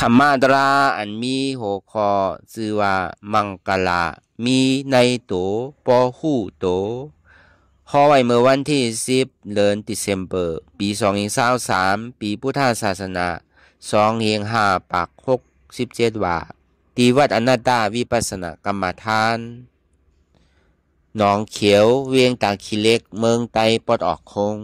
ธรรมดราอันมีหัวข้อชื่อว่ามังกลามีในโตปอหูโตขอไว้เมื่อวันที่10เดือนตุลาคมปี2023ปีพุทธศาสนา2-5ปัก67ว่าที่วัดอนัตตาวิปัสสนกรรมฐานหนองเขียวเวียงตาขี้เหล็กเมืองไตปลดออกคง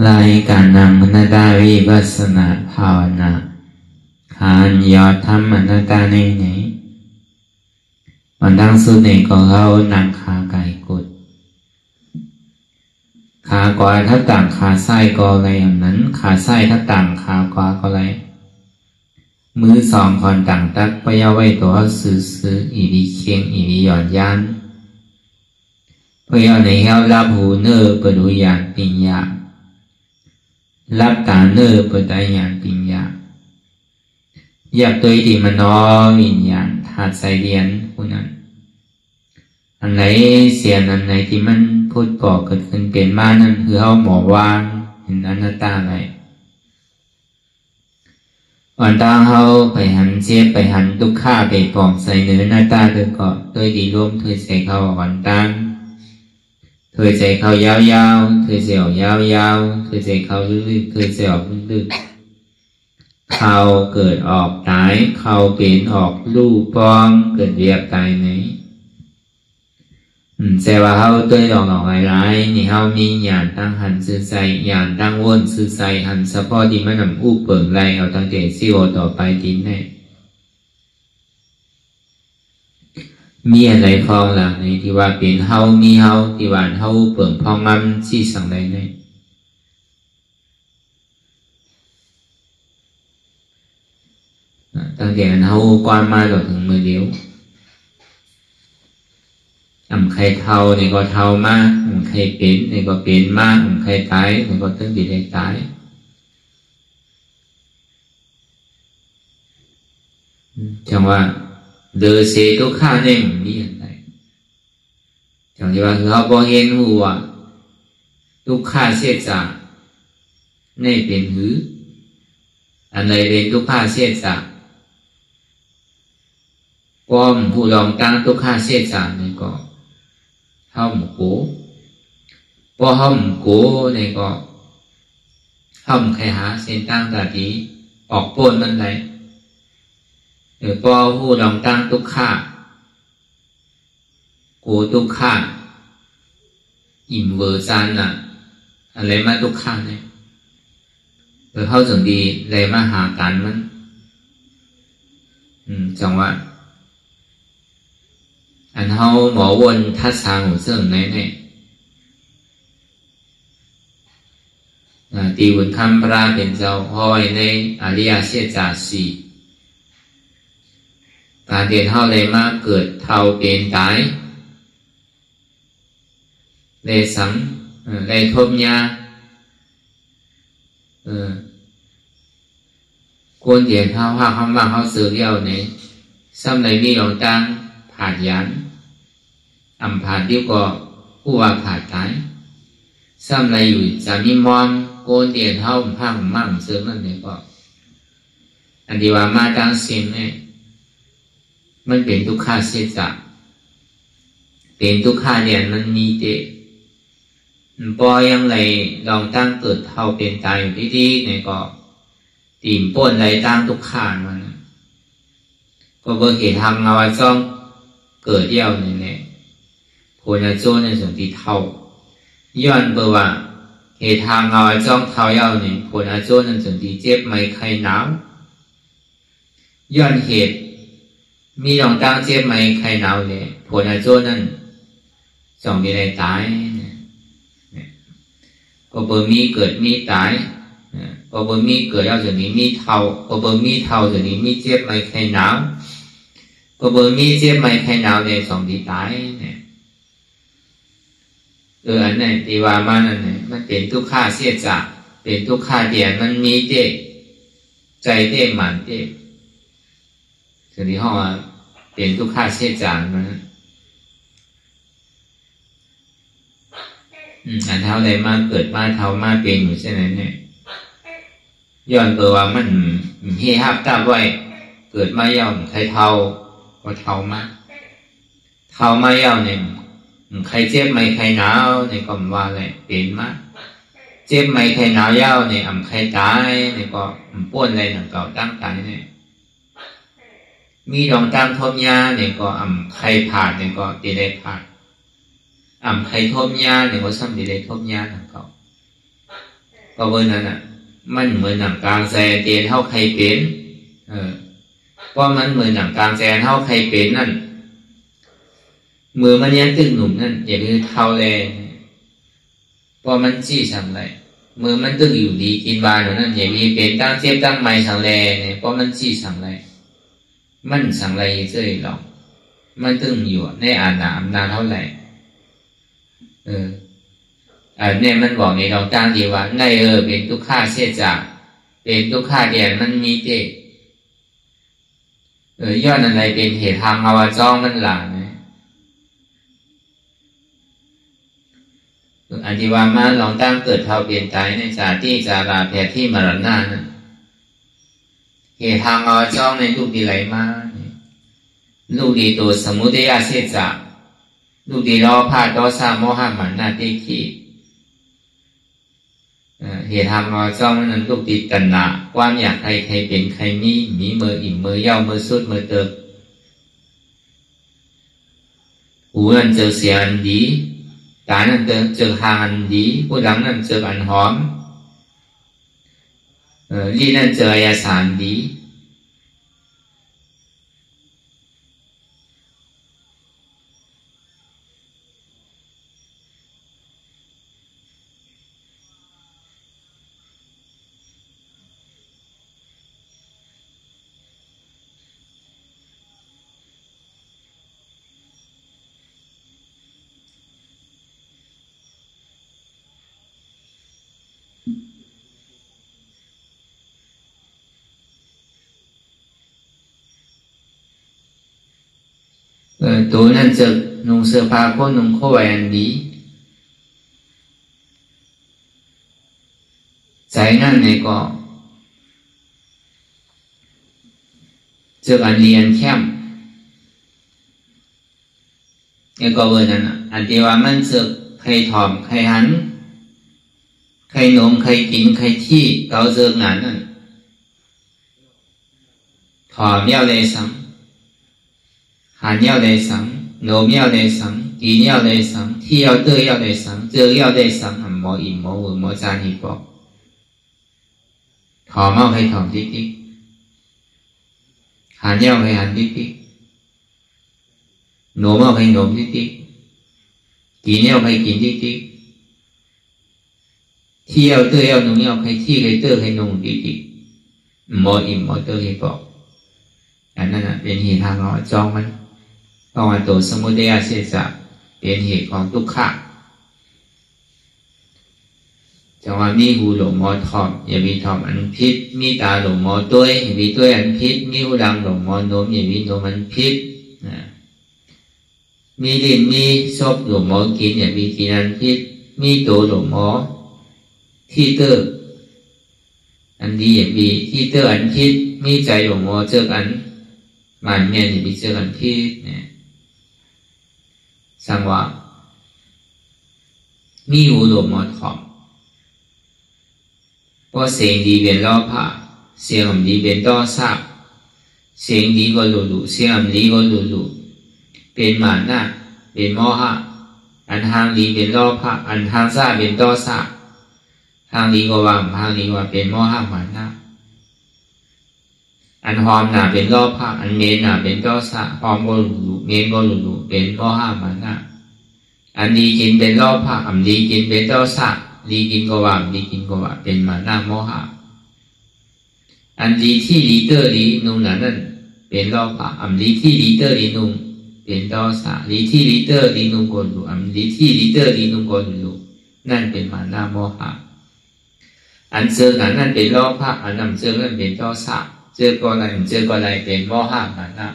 รายการนำอนัตตาวิปัสสนาภาวนาขานยอดธรรมอนัตตาในไหนวันตั้งสุดในก็เขานำขาไก่กดขากวาถ้าต่างขาไส้ก็อะไรอย่างนั้นขาไส้ถ้าต่างขากวาก็อะไรมือสองคอนต่างตักปยาไว้ตัวซื้ออีดีเคียงอีดีหย่อนยันปยาในเฮารับหูเนอเปิดหูยานปิญญารับตาเนอเปิดตายานปิญญาอยากตัวที่มันน้อวิญญาณธาตุใจเรียนผู้นั้นอันไหนเสียอันไหนที่มันพูดก่อเกิดขึ้นเป็นมานั่นคือเขาหมอวางเห็นอนัตตาไรวันตาเขาไปหันเสียไปหันทุกข้าไปปองใส่เนื้อหน้าตาเธอก็ตัวดีร่วมเธอใส่เขาวันตั้งเธอใจเขายาวๆเธอเสียวยาวๆเธอใจเขาลึกๆเธอเสียวลึกๆเขาเกิดออกตายเขาเป็นออกลูกปองเกิดเรียบตายไหนแต่ว่าเขาตัวออกหลายๆนี่เขามีญาณตั้งหันซื่อใจญาณตั้งวนซื่อใจหันเฉพาะที่มันนำอู้เปิงไรเอาตั้งแต่ซิโอต่อไปดิ้นแน่มีอะไรพองหลังในที่ว่าเป็นเฮามีเฮาที่ว่าเฮาเปิ่งพองมั่มชี้สั่งใดในตั้งแต่นั้นเฮากว้านมาต่อถึงมือเดียวใครเท่านี่ก็เท่ามากใครเป็นนี่ก็เป็นมากใครตายนี่ก็ถึงที่ได้ตายจังว่าเดือเสทุกข้าเนี่ยมีอะไรจังที่ว่าเขาบอกเห็นหัวทุกข้าเสียจากในเป็นหืออันใดเป็นทุกข้าเสียจากป้อมผู้ลองตั้งทุกข้าเสียจากนี่ก็ห้องโกพอห้องโกนี่ก็ห้องใครหาเส้นตั้งตาดีออกป้นนั่นไรพอผู้ลองตั้งทุกข้าโกทุกข้าอิ่มเวอร์ซันน่ะอะไรมาทุกข้าเนี่ยเข้าถึงดีเลยมาหากันมันจังว่าอันเฮาหมอวนทัศน์ของเสื่อมในตีวุนคำพระเป็นเจ้าห้อยในอริยเชษฐสีการเรียนเฮาเลยมาเกิดเท่าเป็นตายเลยสังเลยทบยาควรเรียนเท่าว่าคำว่าเขาสื่อเดียวเนี่ยซ้ำในมีหลงตั้งผ่านยันผ่านดีกว่าผู้ว่าผ่านตายซ้ำในอยู่จะมีมองโกนเดียนเท่าผ้ามั่งเสื่อนั่นเนี่ยก็อันดีว่ามาตั้งสิ่งเนี่ยมันเป็นทุกข้าเสียจากเป็นทุกข้าเนี่ยมันมีเตะพอยังไรลองตั้งเกิดเท่าเป็นตายอยู่ที่เนี่ยก็ตีมป้นไรตั้งทุกข้ามันก็เบอร์เหตุทำเอาไว้ซ่อง เกิดเย่านี่แหละผลโจในส่วนที่เท่าย้อนเบอว่าเหตุทางเงาจ้องเท้าเย่านี่ผลโจในส่วนที่เจ็บไม่ใครหนาวย้อนเหตุมีดองตั้งเจ็บไม่ใครหนาวเลยผลโจนั่นสองมีอะไรตายพอเบอร์มีเกิดมีตายพอเบอร์มีเกิดเย่าส่วนนี้มีเท่าพอเบอร์มีเท่าส่วนนี้มีเจ็บไม่ใครหนาวพอเบอร์มีเจ็บไม่ใครหนาวเลยสองที่ตายเนี่ยอันไหนที่ว่ามานั่นเนี่ยมันเป็นทุกข้าเสียจากเป็นทุกข้าเดียนมันมีเด็กใจเด็กหมันเด็กส่วนที่ห้องเป็นทุกข้าเสียจากมันอันเท่าใดมาเกิดมาเท่ามาเป็นอยู่เช่นนั้นเนี่ยย้อนตัวว่ามันเฮฮับตาไว้เกิดมาย่อมใครเท่าก็เท่ามาเท่ามาย่อมเนี่ยใครเจ็บไม่ใครหนาวในก็ว่าอะไรเป็นมาเจ็บไม่ใครหนาวเย้าในใครตายในก็ป้วนอะไรหนังเก่าตั้งตายเนี่ยมีดองตั้งทบยาในก็ใครผ่านในก็ตีได้ผ่านใครทบยาในก็ซ้ำตีได้ทบยาหนังเก่าก็เบอร์นั้นมันเหมือนหนังกลางแซเตียนเท่าใครเป็นเพราะมันเหมือนหนังกลางแซเท่าใครเป็นนั่นมือมันยังตึงหนุ่มนั่นอย่าลืมเท้าแรงพอมันจี้สั่งไรมือมันตึงอยู่ดีกินบานหนูนั่นอย่ามีเป็นตั้งเจ็บตั้งไม้สั่งแรงเนี่ยเพราะมันจี้สั่งไรมันสั่งไรเจ๊หรอกมันตึงอยู่ในอาณาอำนาจเท่าไหร่เนี่ยมันบอกในเราตั้งดีว่าในเป็นทุกข้าเสียจากเป็นทุกข้าเดียนมันมีเด็กย้อนอะไรเป็นเหตุทางอวจ้องมันหลังอันที่ว่ามาลองตั้งเกิดเท่าเปลี่ยนใจในจาที่จาราแผดที่มรณะนั้นเหตุทางเอาจ้องในลูกดีไหลมาลูกดีตัวสมุทัยเสียจากลูกดีล้อพาดล้อซาโมหะมันนาติขีเหตุทางเอาจ้องนั้นลูกดีตัณหาความอยากใครใครเป็นใครมีมืออิ่มมือเย้ามือสุดมือเติบหูนั่นเจอเสียอันดีตานั่นเจอหางอันดีผู้หลังนั่นเจออันหอมลี่นั่นเจออายาสารดีตัวนั่นเจอนุ่งเสื้อผ้าก็นุ่งเข้าไว้อันดีใจนั่นในก็เจออันเรียนแคมในก็เบอร์นั้นอันที่ว่ามันเจอใครถอมใครหันใครหนมใครกินใครที่เกาเจองานนั่นถอมเย้าเลยสังหันเย้าได้สังโนมเย้าได้สังกินเย้าได้สังที่เย้าเตอเย้าได้สังเจอเย้าได้สังหมออิ่มหมอหมอจานหิปอกถอมเอาให้ถอมติ๊กติ๊กหันเย้าให้หันติ๊กติ๊กโนมเอาให้โนมติ๊กติ๊กกินเย้าให้กินติ๊กติ๊กที่เย้าเตอเย้าหนุ่มเย้าให้ที่ให้เตอให้หนุ่มติ๊กติ๊กหมออิ่มหมอเตอให้ปอกอันนั้นเป็นเหตุทางเราจองมันเพราะว่าตัวสมุทัยเสียจากเป็นเหตุของทุกข์จังว่ามีหูหลงหมอทอมอย่ามีทอมอันพิษมีตาหลงหมอต้วยอย่ามีต้วยอันพิษมีหูดังหลงหมอโน้มอย่ามีโน้มอันพิษมีลิ้นมีซบหลงหมอกินอย่ามีกินอันพิษมีโตหลงหมอที่เตออันดีอย่ามีที่เตออันพิษมีใจหลงหมอเจอกันมันเมียนอย่ามีเจอกันพิษเนี่ยสังว่ามีหูหลงหมอทอมว่าเสียงดีเป็นล้อผ้าเสียงดีเป็นต้อซากเสียงดีก็หลุเสียงดีก็หลุ เป็นมานะเป็นโมหะอันทางดีเป็นโลภะอันทางซ่าเป็นโทสะทางดีก็ว่าทางดีว่าเป็นโมหะมานะอันหอมน่ะเป็นโลภะอันเหม็นน่ะเป็นโทสะหอมก็หลุเหม็นก็หลุเป็นโมหะมานะอันดีกินเป็นโลภะอันดีกินเป็นโทสะดีกินก็ว่าดีกินก็ว่าเป็นมานะโมหะอันดีที่ดีเตอร์ดีนุ่งนั้นเป็นโลภะอันดีที่ดีเตอร์ดีนุ่งเป็นโทสะดีที่ดีเตอร์ดีนุ่งก็หลุอันดีที่ดีเตอร์ดีนุ่งก็หลุนั่นเป็นมานะโมหะอันเจอนั้นเป็นโลภะอันนำเจอนั้นเป็นโทสะเจอก็อะไรเจอก็อะไรเป็นโมหะมานะ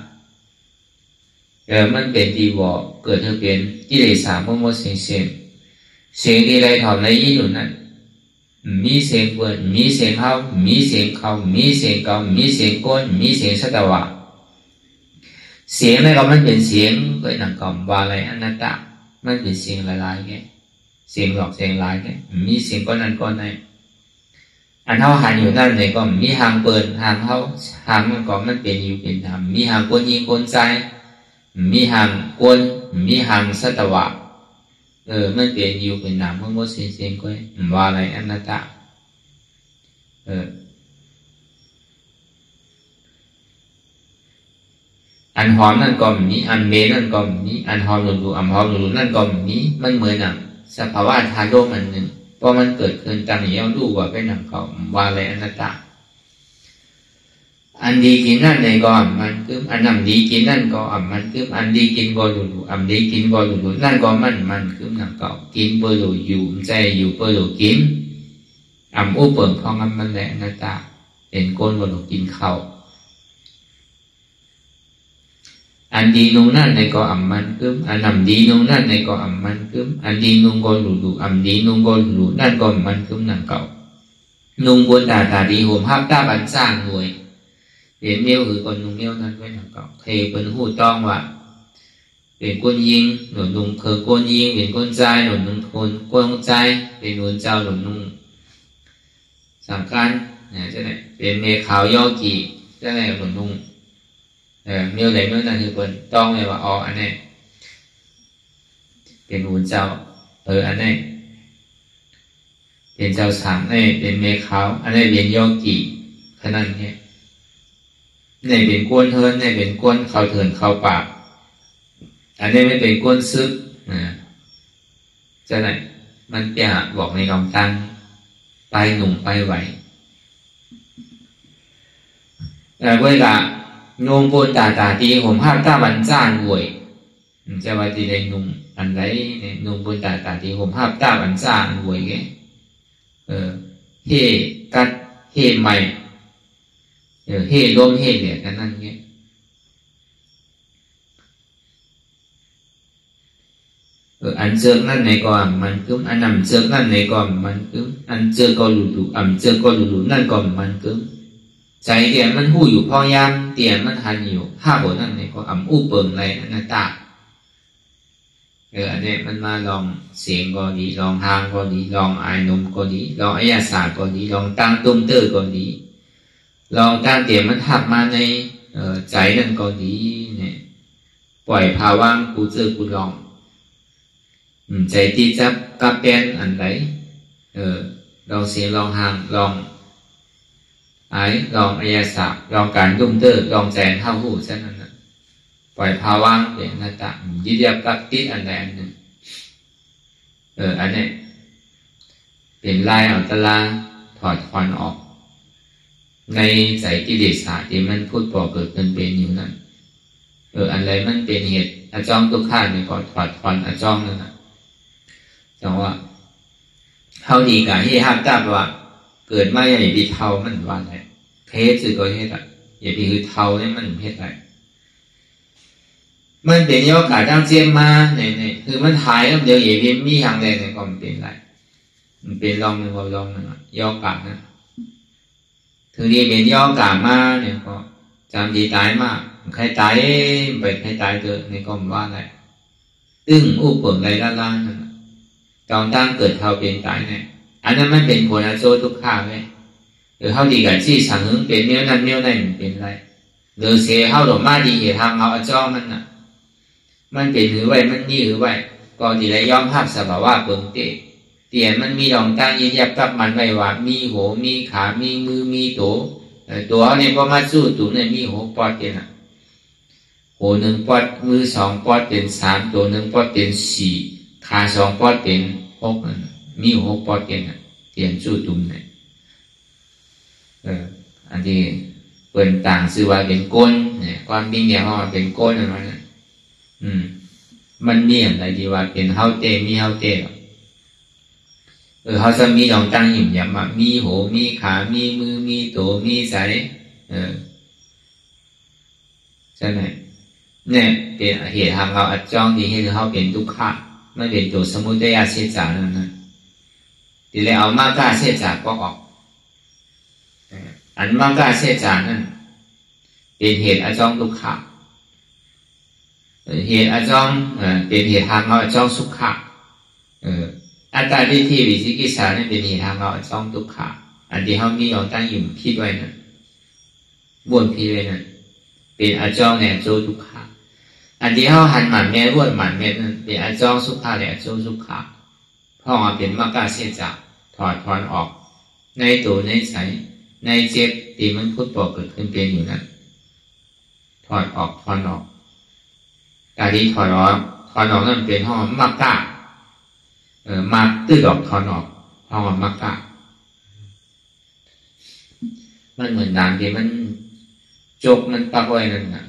มันเป็นดีวอเกิดจะเป็นกิเลสโมโมเสียงเสียงที่ไรถอนในยี่หนุนนั้นมีเสียงเปิดมีเสียงเข้ามีเสียงเข้ามีเสียงเก่ามีเสียงก้นมีเสียงสัตวะเสียงอะไรก็มันเป็นเสียงเกิดหนังกล่อมวาอะไรอนัตตามันเป็นเสียงหลายๆแกเสียงหลอกเสียงหลายแกมีเสียงก้นนั้นก้นในอันเท่าหันอยู่นั่นในก็มีหางเปิดหางเท่าหางมันก็มันเป็นอยู่เป็นธรรมมีหางก้นยิงก้นใจมีหางก้นมีหางสัตวะมันเป็นอยู่เป็นนามมันก็เสียงก็ว่าอะไรอนัตตาอันหอมนั่นก็มีอันเมนั่นก็มีอันหอมหลุดอันหอมหลุดนั่นก็มีมันเหมือนหนังสภาวะธาตุมันหนึ่งพอมันเกิดขึ้นตามนี้เราดูว่าเป็นหนังเขาว่าอะไรอนัตตาอันดีกินนั่นในก็มันคืออันนำดีกินนั่นก็มันคืออันดีกินก็หลุดอันดีกินก็หลุดนั่นก็มันคือหนังเก่ากินเพื่อหลุดอยู่ใจอยู่เพื่อหลุดกินอุปเปิงพองมันแหละอนัตตาเป็นก้นก็หลุดกินข้าวอันดีนุ่งนั่นในก็มันคืออันนำดีนุ่งนั่นในก็มันคืออันดีนุ่งก็หลุดอันดีนุ่งก็หลุดนั่นก็มันคือหนังเก่านุ่งบนตาดีห่มผ้าตาบันสร้างหน่วยเห็นเมียวคือคนนุ่งเมียวนั้นไว้หนังเก่าเทเป็นหูต้องว่าเป็นก้นยิงหนุนนุ่งคือก้นยิงเป็นก้นใจหนุนนุ่งคนก้นใจเป็นหนุนเจ้าหนุนนุ่งสำคัญนะจะไหนเป็นเมฆขาวยอกีจะไหนหนุนนุ่งเมียวไหนเมียวนั้นคือคนต้องเลยว่าอันนี้เป็นหนุนเจ้าอันนี้เป็นเจ้าสามนี่เป็นเมฆขาวอันนี้เป็นยอกีขนาดนี้นี่เป็นก้นเทินนี่เป็นก้นเขาเทินเขาปากอันนี้ไม่เป็นก้นซึกจะไหนมันเปียบอกในกองตั้งไปหนุ่มไปไหวเวลาโยมบนตาตีผมภาพตาบันจ้านหวยจะว่าตีในนุ่มอันไรเนี่ยนุ่มบนตาตีผมภาพตาบันจ้านหวยแกเฮกัดเฮใหม่เฮล้มเฮเหลี่ยกันนั่นเงี้ยอันเจอนั่นในก่อนมันคืออันนำเจอนั่นในก่อนมันคืออันเจอก็หลุดเจอก็หลุดนั่นก่อนมันคือใจเดียมันหู้อยู่พอยามเตียมันทันอยู่ห้าบทนั่นในก็อู้เปิงไรอนัตตาอันนี้มันมาลองเสียงก็ดีลองทางก็ดีลองอายนมก็ดีลองอายาศาสตร์ก็ดีลองตั้งตุ้มเตอร์ก็ดีลองการเตียมันทับมาในใจนั่นก็ดีเนี่ยปล่อยภาวะกูเจอกูลองใจที่จะกับเป็นอันไหนลองเสียงลองทางลองลองอายาศาสตร์ลองการตุ้มเตอร์ลองแจงเท่าหูเช่นนั้นนะปล่อยภาวะเป็นหน้าตายึดยับกับติดอันใดอันหนึ่งอันนี้เป็นลายเอาตะลาถอดควันออกในใจกิเลสที่มันพูดปอเกิดเป็นอยู่นั้นอันไรมันเป็นเหตุอจ้องทุกข้าในก่อนถอดควันอจ้องนั่นนะจังว่าเท่าดีกับที่ห้ามตาว่าเกิดมาอย่าไปเท่ามันว่าอะไรเพศสื่อก็เหตุอย่าไปคือเท่าเนี่ยมันเพศอะไรมันเป็นยอกาตั้งเจียมมาเนี่ยคือมันหายแล้วเดี๋ยวอย่าไปมีทางใดเนี่ยก็มันเป็นไรมันเป็นลองหนึ่งก็ลองหนึ่งยอกานะถือดีเป็นยอกามาเนี่ยก็จำดีตายมากใครตายไปใครตายเกิดในก็ว่าอะไรตึ้งอุปเปิงไรล่างนั่นตอนตั้งเกิดเท่าเป็นตายเนี่ยอันนั้นมันเป็นผลโซทุกข้าไหมหรือเท่าดีกับที่สั่งหึงเป็นเมี้ยวนั่นเมี้ยวนั่นเป็นไรหรือเสียเท่าดอกไม้ดีเหตุทางเอาจ้องมันน่ะ มันเป็นหือไว้มันนี่หือไว้ก็ที่ได้ยอมรับสภาวะเปิงเตเตียนมันมีดองตั้งยืนยับกับมันไว้ว่ามีโหมีขามีมือมีตัวเนี่ยพอมาสู้ตัวเนี่ยมีโหปอดเป็นโหหนึ่งปอดมือสองปอดเป็นสามตัวหนึ่งปอดเป็นสี่ขาสองปอดเป็นหกมีหกปอดเป็นเตียนสู้ตุ่มเนี่ยอันที่เปิ่นต่างชื่อว่าเป็นก้นเนี่ยความจริงเนี่ยเขาเป็นก้นอะไรนั่นมันมีอะไรดีว่าเป็นเฮาเตมีเฮาเตเขาจะมีดองตั้งหิมยำมีโหมีขามีมือมีตัวมีสายใช่ไหมเนี่ยเป็นเหตุทำเราอัดจ้องดีให้เขาเป็นทุกข์ไม่เป็นตัวสมุทัยเสียจานั่นนะทีแรกเอามากล้าเสียจาก็ออกอันมากล้าเสียจานั่นเป็นเหตุอัดจ้องทุกข์เหตุอัดจ้องเป็นเหตุทำเราอัดจ้องสุขะอัตตาทิฏฐิวิจิกิจฉาเนี่ยเป็นเหตุทำเราอัดจ้องทุกข์อันที่เขามีดองตั้งหิมคิดไว้นั่นบ้วนคิดไว้นั่นเป็นอัดจ้องเนี่ยโจทุกข์อันที่เขาหันหมันแม่บ้วนหมันแม่นั่นเป็นอัดจ้องสุขะและอัดโจสุขะเพราะว่าเป็นมากล้าเสียจากถอนออกในตัวในใสในเจ็บตีมันพุทธบอกเกิดขึ้นเป็นอยู่นั้นถอนออกการที่ถอนออกนั่นเป็นห้องมากล้ามากตื้อดอกถอนออกห้องมากล้ามันเหมือนน้ำที่มันจกมันปักไว้นั่นน่ะ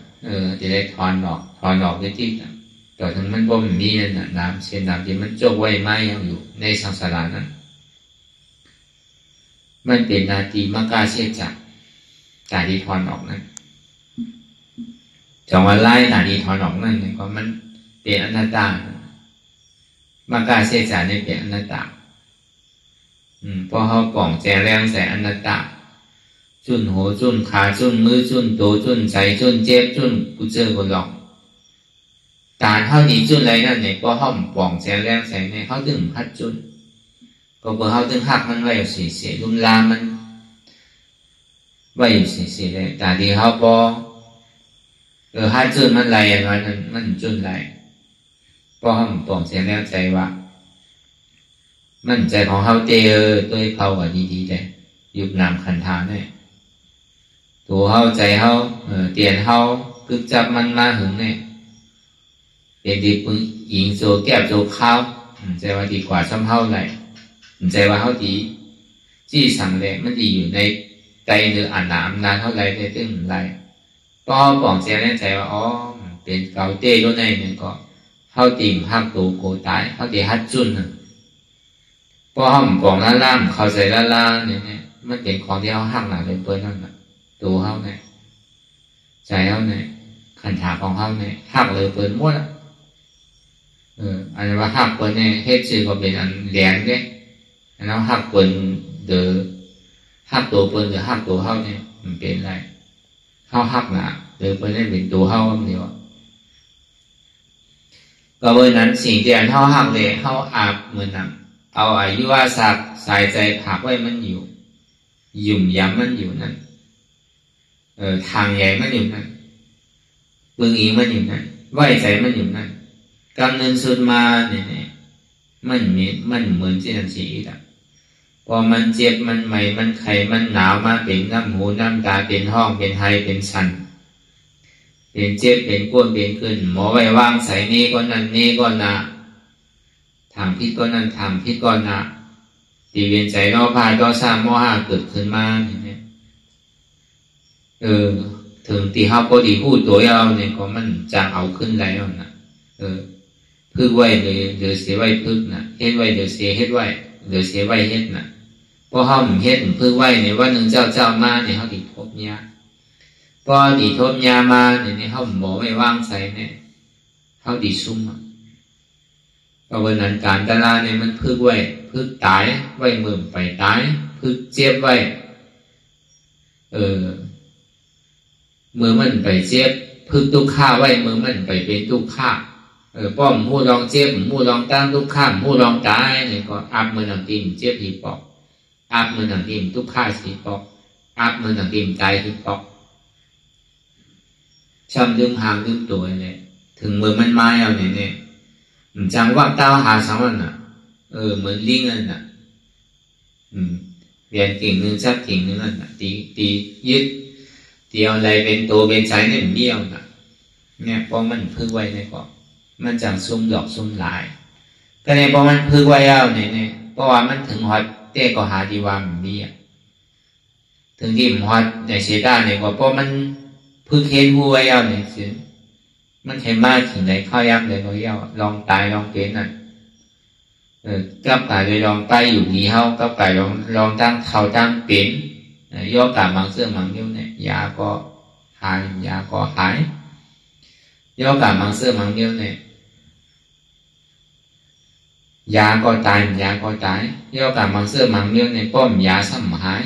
จะได้ถอนออกได้ที่แต่ถึงมันบ่มีนั่นน่ะน้ำเช่นน้ำที่มันจกไว้ไม่ยังอยู่ในสังสารนั้นมันเป็นนาทีมากล้าเสียจากการที่ถอนออกนั้นจังว่าไล่นาทีถอนออกนั่นก็มันเป็นอนัตตามากล้าเสียจากนี่เป็นอนัตตาเพราะเขาป่องแจงแรงใส่อนัตตาจุนโหจุนขาจุนมือจุนโตจุนใจจุนเจ็บจุนกูเจอกูหลอกการเท่านี้จุนอะไรนั่นเนี่ยก็ห้อมป่องแจงแรงใส่เนี่ยเขาถึงพัดจุนก็เพื่อเขาถึงหักมันไว้อยู่เสียลุมลามันไว้อยู่เสียเลยแต่ที่เขาพอหัดจุนมันไรอะไรนั่นมันจุนไรพอห้อมป่องแจงแรงใจว่ามันใจของเขาเตอตัวเขาว่าดีๆเลยยุบนามขันธาเนี่ยตัวเขาใจเขาเตียนเขาพึกจับมันมาหึงเนี่ยเป็นดีปุ่นหญิงโซแก้บโซข้าวใจว่าดีกว่าซ้ำเขาไหลใจว่าเขาดีจี้สั่งเลยมันดีอยู่ในใจหรืออ่านน้ำนานเท่าไรได้ตึ้งไรก็บอกใจแน่ใจว่าอ๋อเป็นเกาเต้ด้วยเนี่ยก็เขาตีมหักตัวโกตายเขาตีฮัดจุนพอเขาบอกล่ามเขาใจล่าเนี่ยมันเป็นของที่เขาหักหนาเลยเปิ้ลนั่นน่ะตัวเขาเนี่ยใจเขาเนี่ยขันถาของเขาเนี่ยหักเลยเปิ้ลมั่วอันนี้ว่าหักเปิ้ลเนี่ยเฮ็ดชื่อก็เป็นอันแหลงเนี่ยอันนั้นหักเปิ้ลเดือหักตัวเปิ้ลหรือหักตัวเขาเนี่ยมันเป็นอะไรเขาหักหนาหรือเปิ้ลเนี่ยเป็นตัวเขาเดียวก็เบอร์นั้นสิ่งที่อันเขาหักเลยเขาอาบเหมือนนั้นเอาอายุว่าสักสายใจผักไว้มันอยู่ยุ่มย้ำมันอยู่นั่นทางใหญ่มันอยู่นั่นปึงอีมันอยู่นั่นไหวใจมันอยู่นั่นกำเนิดสุดมาเนี่ยมันเหมือนที่นั่นสีอ่ะพอมันเจ็บมันใหม่มันไข้มันหนาวมาเป็นน้ำหูน้ำตาเป็นห้องเป็นไห้เป็นสันเป็นเจ็บเป็นก้นเป็นขึ้นหมอไว้วางใส่นี่ก็นั่นนี่ก็นะทางพิษก็นั่นทางพิษก็นะตีเวียนใจนอกพายก็สร้างโมหะเกิดขึ้นมาเนี่ยถึงตีเขาพอดีพูดตัวยาวเนี่ยก็มันจางเอาขึ้นแล้วนะพึ่งไว้เดี๋ยวเสียไว้พึ่งนะเฮ็ดไว้เดี๋ยวเสียเฮ็ดไว้เดี๋ยวเสียไว้เฮ็ดนะพอเขาเฮ็ดพึ่งไว้เนี่ยว่าหนึ่งเจ้ามาเนี่ยเขาติดทบยาพอติดทบยามาเนี่ยเขาหมอไม่ว่างใส่เนี่ยเขาติดซุ่มก็วันนั้นการตลาเนี่ยมันพึ่งไว้พึ่งตายไว้มือไปตายพึ่งเจ็บไว้มือมันไปเจ็บพึ่งทุกข้าไว้มือมันไปเป็นทุกข้าป้อมผู้ลองเจ็บผู้ลองตั้งทุกข้ามผู้ลองตายเนี่ยก็อับมือหนังติ่มเจ็บที่ปอกอับมือหนังติ่มทุกข้าที่ปอกอับมือหนังติ่มใจที่ปอกช้ำดึงหางดึงตัวเนี่ย ถึงมือมันมาเอาเนี่ยจังว่าเต้าหาสังวันน่ะเหมือนลิงนั่นน่ะเรียนเก่งนึงซักเก่งนึงนั่นน่ะตียึดตีเอาอะไรเป็นตัวเป็นใจเนี่ยเบี้ยวน่ะเนี่ยพอมันพึ่งไว้เนี่ยก็มันจังซุ่มดอกซุ่มหลายก็เนี่ยพอมันพึ่งไว้เอาเนี่ยเพราะว่ามันถึงฮอดเต้ก็หาดีว่ามันมีถึงที่มันฮอดในเสียด้านเนี่ยก็เพราะมันพึ่งเห็นผู้ไว้เอาเนี่ยสิมันเห็นมากถึงไหนเข้ายับเลยก็เย้าลองตายลองเป็นน่ะกับกายโดยลองไปอยู่ดีเฮากับกายลองตั้งเขาตั้งเป็นย่อกาบางเสื้อบางนิ้วเนี่ยยาก็หายยาก็หายย่อกาบางเสื้อบางนิ้วเนี่ยยาก็ตายยาก็ตายย่อกาบางเสื้อบางนิ้วเนี่ยป้อมยาซ้ำหาย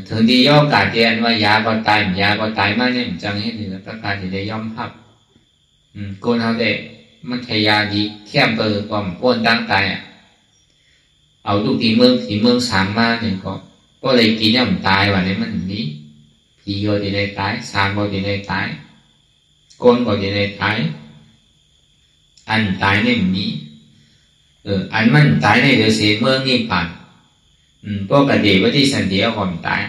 ถึงที่ย่อกาเตียนว่ายาก็ตายยาก็ตายมาเนี่ยจังเห็นหนึ่งประการที่ได้ย่อมพับโกนเฮาเด็กมันใช้ยาดีแค่เปิดความป้นตั้งตายเอาลูกที่เมืองสามมาเนี่ยก็เลยกินเนี่ยมันตายว่าเนี่ยมันนี้ผีก็จะได้ตายสามก็จะได้ตายโกนก็จะได้ตายอันตายเนี่ยมันนี้อันมันตายในเดือดเสียเมืองนี่ผ่านก็กระเดียว่าที่สันเดียวก่อนตาย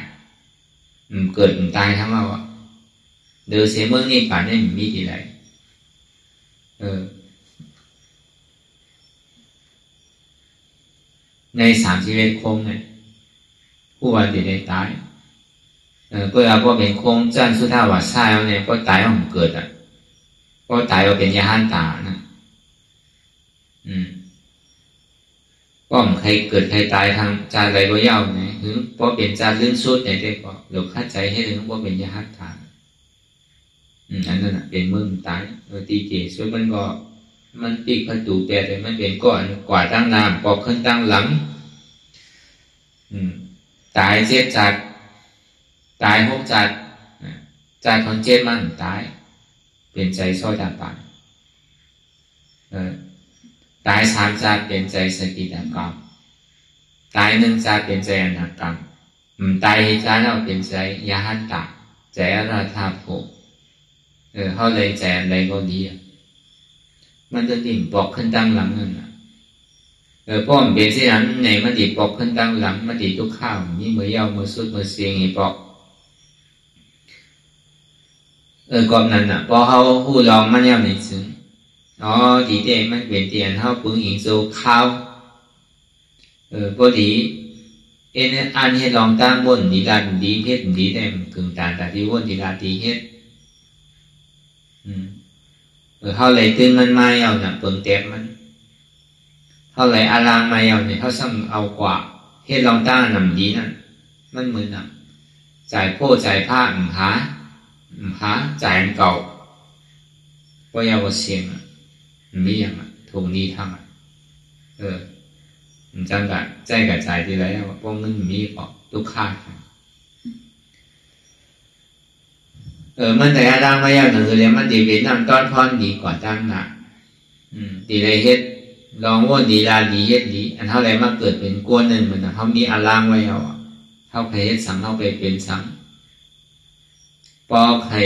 เกิดตายทั้งเราเดือดเสียเมืองนี่ผ่านเนี่ยมันมีที่ไหนใน31คงเนี่ยผู้ว่าจะได้ตายก็เอาว่าเป็นคงจันสุทาวาสายเนี่ยก็ตายว่ามันเกิดก็ตายว่าเป็นยาหันตานะก็มันใครเกิดใครตายทางจาอะไรก็เย้าเนี่ยถึงเพราะเป็นจาลื่นสุดเนี่ยได้ก็หลบเข้าใจให้ถึงว่าเป็นยาหันตาอันนั้นเป็นมือตายตีเจส่วนมันก็มันปีกประตูแปดแต่มันเป็นก้อนกว่าตั้งน้ำปอกขึ้นตั้งหลังตายเจ็ดจัดตาย6จัดจัดคนเจ็ดมันตายเป็นใจซ้อยดาบปานตาย3จัดเป็นใจสกิดากรรมตาย1จัดเป็นใจอนาคกรรมตายให้จัดเราเป็นใจยาหันตาใจอราธาโภเขาเลยใจอะไรก็ดีมันจะติ่งปอกขึ้นตั้งหลังนั่นเพราะมันเป็นเช่นนั้นในมันติปอกขึ้นตั้งหลังมันติทุกข้าวนี่เมื่อเย้าเมื่อสุดเมื่อเสียงให้ปอกก่อนนั้นพอเขาหูลองมันเย้าในซึ้งดีเด้มันเป็นเตียนเขาปึงอิงโซข้าวพอดีอันให้ลองตั้งบนดีลาดีเพชรดีได้กึ่งตาแต่ที่วนดีลาดีเพชรเขาเลยตึงมันมาเอาน่ะเปิงแตกมันเขาเลยอารางมาเอาเนี่ยเขาซ้ำเอากว่าเฮ็ดลองตั้งนำดีนั่นมันเหมือนน่ะจ่ายโพจ่ายผ้าหาจ่ายอันเก่าก็ยาวเสียงมีอย่างถูกนี้ทำจังกะใจกับใจที่ไรพวกมันมีออกทุกข้ามันแต่ร่างไม่ยากหนึ่งเลยมันดีเป็นน้ำต้อนพรดีกว่าตั้งหนักดีเลยเฮ็ดลองว่าดีลาดีเฮ็ดดีอันเท่าไรมาเกิดเป็นกวนหนึ่งเหมือนเขามีอาร่างไว้เอาเท่าใครเฮ็ดสังเท่าไปเป็นสังพอใคร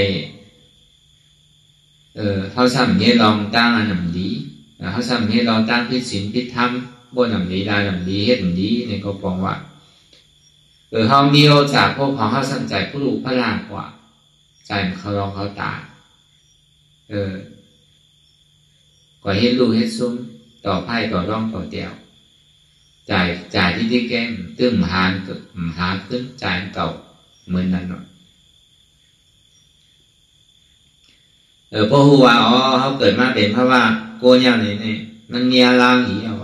เขาซ้ำเฮ็ดลองตั้งอันหนึ่งดีเขาซ้ำเฮ็ดลองตั้งพิศีลพิธรรมบนหนึ่งดีลาหนึ่งดีเฮ็ดหนึ่งดีเนี่ยก็บอกว่าเขามีโอจากพวกของเขาสั่งใจผู้รู้พระลากว่าใจเขาลองเขาตาก่อเฮ็ดลูกเฮ็ดซุ้มต่อไพ่ต่อร่องต่อเดียวจ่ายที่แก้มตึ้มหาขึ้นจ่ายเก่าเหมือนนั้นหน่อยพวกหัวเขาเกิดมาเป็นเพราะว่าโกนยาวนี่มันมีอารางอีกแล้ว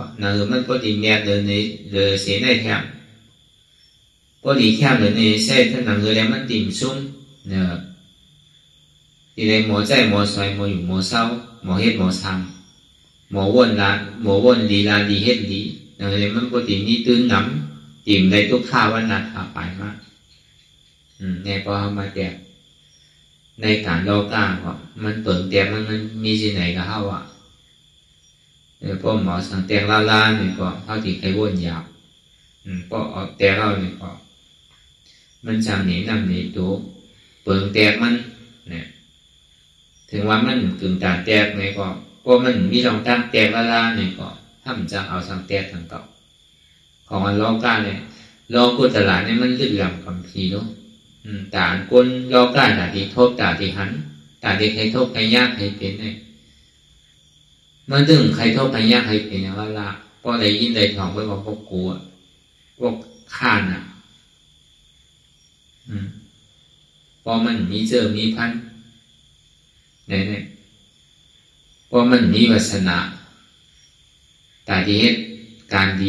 มันก็ดีแม่เดินในเสียได้แค่ก็ดีแค่เดินในเส้นท่านหนังแล้วมันติ่มซุ้มทีไรหมอใจหมอสวยหมออยู่หมอเศร้าหมอเฮ็ดหมอทำหมอวนดีลาดีเฮ็ดดีเลยมันก็ติ่มนี่ตื้นน้ำติ่มในทุกข้าวันนัดขาไปมากในพอเขามาแจกในการโลกามันเปิดแจกมันมีที่ไหนก็เข้าพอหมอสั่งแจกลาเนี่ยก็เข้าที่ใครวนยาวก็ออกแจกเราเนี่ยก็มันจำหนีนำหนีตัวเปิดแจกมันเนี่ยถึ ถึงว่ามันกึ่งตาแตกในก็เพราะมันมีรองตั้งแตกละลาในก็ถ้ามันจะเอาสังแตกทางเก่าของอันล้อก้าเนี่ยล้อกุตลาเนี่ยมันลึกล้ำคำพีเนาะตาอันก้นล้อก้าตาที่ทบตาที่หันตาที่ใครทบใครยากใครเป็นเนี่ยมันถึงใครทบใครยากใครเป็นอย่างละละเพราะได้ยินได้ท่องไว้ว่าพวกกูพวกข้านพอมันมีเจอมีพันเนี่ยพอมันมีวาสนาแต่ที่เหตุการดี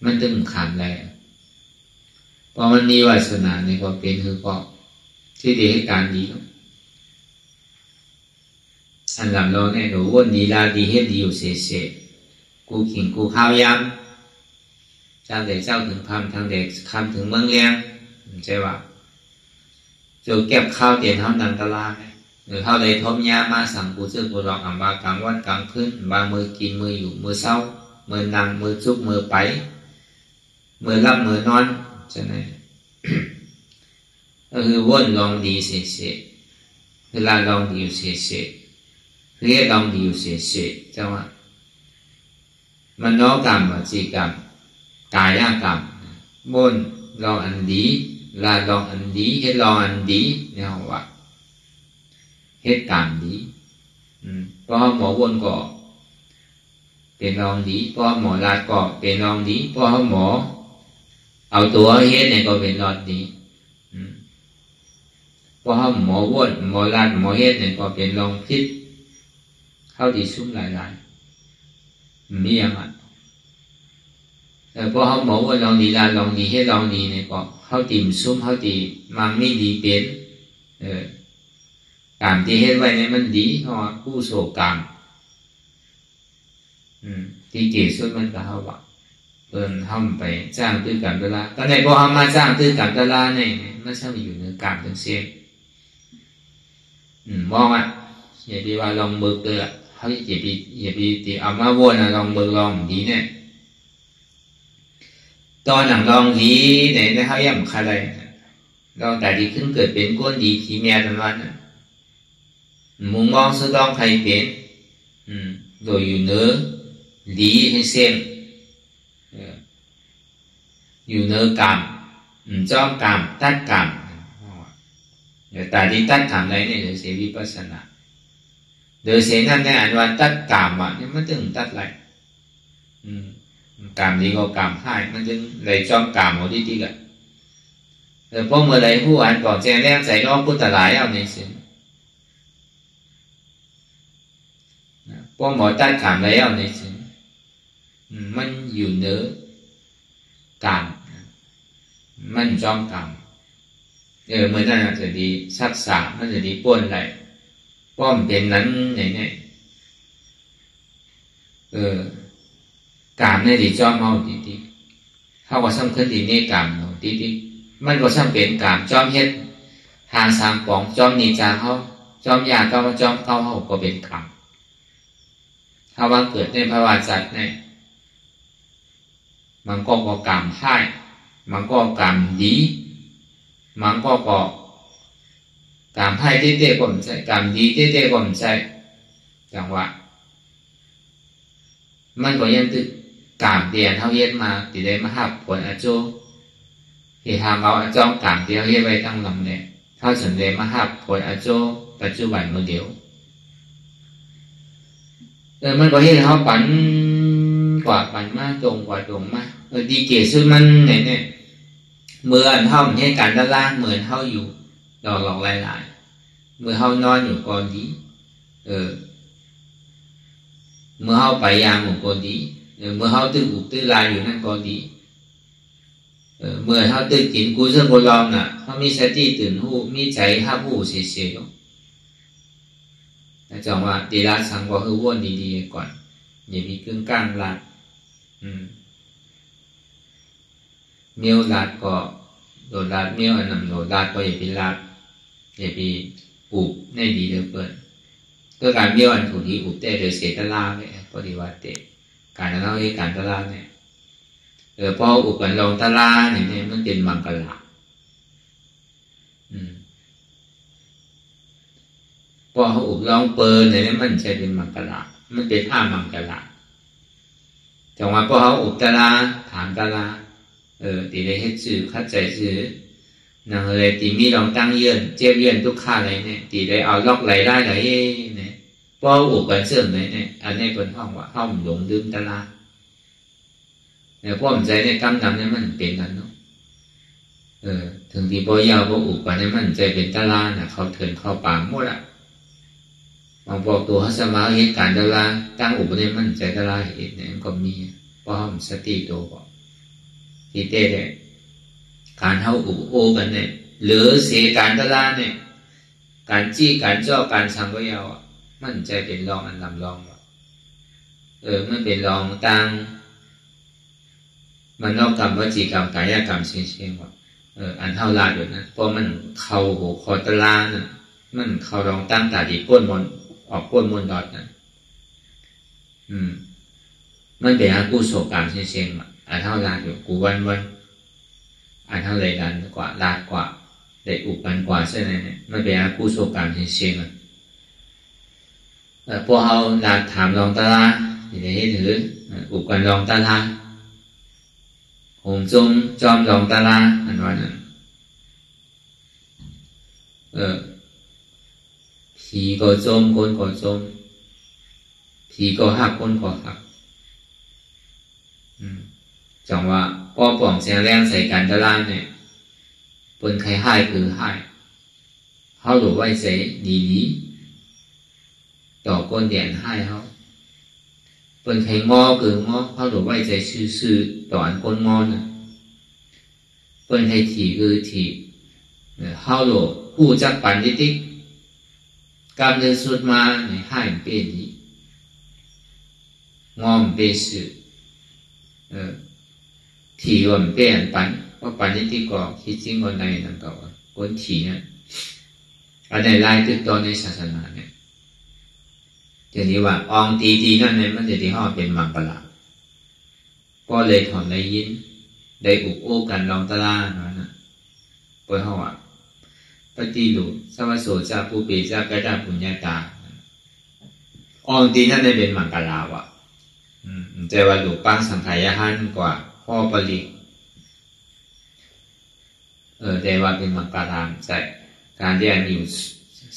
มันตึงขามแรงพอมันมีวาสนาในก็เป็นคือก็ที่ดีให้การดีอันหลังเราเนี่ยหนูวนดีลาดีเหตุดีอยู่เสียกูขิงกูข้าวยำทางเด็กเจ้าถึงคำทางเด็กคำถึงเมืองเลี้ยงใช่ป่ะโจเก็บข้าวเตียนเท่านังตลาดหรือเท่าใดทมยามาสั่งกูซื้อกูรองอ่ำบากลางวันกลางคืนบางมือกินมืออยู่มือเศร้ามือนั่งมือจุกมือไปมือรับมือนอนใช่ไหมก็คือวนลองดีเสียเวลาลองดีอยู่เสียเรียกลองดีอยู่เสียเจ้าว่ามันโนกรรมวจีกรรมกายกรรมบนลองอันดีลาลองอันดีให้ลองอันดีเนี่ยว่าเหตุการณ์ดีเพราะหมอวนก็เป็นลองดีเพราะหมอลาดก็เป็นลองดีเพราะหมอเอาตัวเหตุเนี่ยก็เป็นลองดีเพราะหมอวนหมอลาดหมอเหตุเนี่ยก็เป็นลองพิษเข้าที่ซุ้มหลายมีอย่างนั้นแต่พอเขาบอกว่าลองดีลาลองดีให้ลองดีเนี่ยก็เขาตีมซุ้มเขาตีมันไม่ดีเป็นกรรมที่เฮ็ดไว้เนี่ยมันดีเพราะว่าผู้โศกรรมที่เกิดสุดมันก็เขาว่าทำไปจ้างตื้อกรรมตลาก็ในพอเขามาจ้างตื้อกรรมตลาเนี่ยมันช่างอยู่ในกรรมทั้งเสียมองอย่าดีว่าลองเบิกเลยเขาอย่าไปตีเอามาวนลองเบิกลองดีเนี่ยตอนหลังลองดีเนี่ยเขาย่ำอะไรลองแต่ดีขึ้นเกิดเป็นก้นดีผีแม่ทั้งวันมุมมองสุดลองใครเป็นโดยอยู่เนื้อดีให้เส้นอยู่เนื้อกรรมจ้องกรรมตัดกรรมเดี๋ยวแต่ที่ตัดกรรมอะไรเนี่ยเดี๋ยวเสียวิปัสสนาโดยเสียนั่นในอันวันตัดกรรมเนี่ยมันถึงตัดอะไรกรรมดีก็กรรมให้มันจึงเลยจ้องกรรมเอาดีๆกันเพราะเมื่อไรผู้อ่านก่อนแจ้งแรกใส่นอกพุทธหลายเอาในสิ่งเพราะหมอตัดกรรมแล้วในสิ่งมันอยู่เนื้อกรรมมันจ้องกรรมเมื่อนั้นจะดีศักษามันจะดีป้วนอะไรป้อมเป็นนั้นเนี่ยกามเนี่ยดีจ้อมเอาดีๆเขาก็ซ้ำขึ้นดีนี่กามเอาดีๆมันก็ซ้ำเป็นกามจ้อมเฮ็ดทางสามปองจ้อมนิจาเขาจ้อมยาก็มาจ้อมเข้าเขาก็เป็นกามถ้าว่าเกิดในภาวะจัดเนี่ยมันก็กามให้มันก็กามดีมันก็กามให้เต้ๆก็ไม่ใช่กามดีเต้ๆก็ไม่ใช่จังหวะมันก็ยังตึกกามเตียนเท่าเย็ดมาติได้มาหับผลอาโจที่ทำเอาจ้องกามเตียวเย็ดไว้ตั้งลำเนี่ยเท่าสนเดมาหับผลอาโจปัจจุบันมือเดียวมันก็เห็นเขาปั่นกว่าปั่นมาตรงกว่าตรงมาดีเกศสุดมันเนี่ยเมื่อเท่าให้การด้านล่างเหมือนเท่าอยู่หลอกหลายเมื่อเท่านอนอยู่ก่อนดีเมื่อเขาไปยามของก็ดีเมื่อเขาตื้ออุบตื้อลายอยู่นั่นก็ดีเมื่อเขาตื้อกินกูเสื่อกูลองน่ะเขามีสติตื่นหูมีใจห้าหูเสียแต่จังว่าดีลาสังก็คือวนดีๆก่อนอย่ามีกึ่งกลางลาดเมียวลาดก็โดดลาดเมียวอันนั้นโดดลาดก็อย่าไปลาดอย่าไปอุบในดีเดือเปิดก็การเบี้ยวอันถูกที่อุบเตะโดยเสียตลาเนี่ยปฏิวัติเตะการนั้นเราเรียกการตลาเนี่ยพออุบกันลงตลาเนี่ยมันเป็นมังกรลา พอเขาอุบลองเปิดเนี่ยมันใช่เป็นมังกรมันเป็นผ้ามังกรจังหวะพอเขาอุบตาลาถามตาลาตีได้เฮ็ดสื่อคัดใจสื่อนางเลยตีมีลองตั้งเยื่อนเจ็บเยื่อนทุกข้าอะไรเนี่ยตีได้เอาล็อกไหลได้ไหลเนี่ยพออุบกันเสื่อมเนี่ยอันนี้เป็นห้องว่าห้องหลงลืมตาลาเนี่ยพวกมันใจเนี่ยกำนำเนี่ยมันเป็นกันเนาะถึงที่พอยาวพออุบกันเนี่ยมันใจเป็นตาลาน่ะเขาเถินเข้าปางหมดละบางบอกตัวเขาสมาเหตุการณ์ตาลาตั้งอุบเนี่ยมันใจตาลาเหตุเนี่ยมันก็มีเพราะมันสติตัวบอกที่เต้เนี่ยการเท่าอุบโอกันเนี่ยหรือเสียการตาลาเนี่ยการจี้การจ่อการสังก็ยาวมันใจเป็นรองอันลำรองว่ามันเป็นรองตั้งมันนอกกรรมวจีกรรมกายกรรมเชียงว่าอันเท่าลาดอยู่นะเพราะมันเข้าหัวคอตะลาน่ะมันเข้ารองตั้งตาดีป้วนมนออกป้วนมนดอดนะมันเป็นอากูโศกรรมเชียงว่าอันเท่าลาดอยู่กูวันอันเท่าไรดันกว่าลาดกว่าได้อุปันกว่าเช่นนั้นเนี่ยมันเป็นอากูโศกรรมเชียงอ่ะพวกเขาลาดถามรองตะลาที่ได้ถืออุปันรองตะลาหงจงจอมรองตาลาอันว่านั้นผีก็จมคนก็จมผีก็หักคนก็หักจังว่าป้อป่องเสียงแรงใส่กันตาลาเนี่ยเปิ้นใครให้คือให้เขาหลุดไว้ใส่ดีต่อก้นเดียนให้เขาเปิ้นใครงอคือง้อเขาหลุดไว้ใจซื่อๆต่ออันก้นงอน่ะเปิ้นใครถีคือถีเขาหลุดผู้จักปันติ๊กกำเนิดสุดมาในให้เป็นดีงอมเป็นสื่อถีวันเป็นปันเพราะปันติ๊กก็คิดจริงวันในนั่นก็ก้นถีเนี่ยอันในลายตึกตอนในศาสนาเนี่ยทีนี้ว่าองตีนั่นเนี่ยมันจะที่ห้อเป็นมังกรก็เลยถอนได้ยินได้อุกโอ้กันลองตะลาเนาะนะปอยห้อว่าปฏิรูปสวัสโสจะปูเปจะกระดาปุญญาตาองตีนั่นเนี่ยเป็นมังกรว่ะแต่ว่าหลูกปังสังขายหันกว่าพ่อปริแต่ว่าเป็นมังกรแต่การที่อันอยู่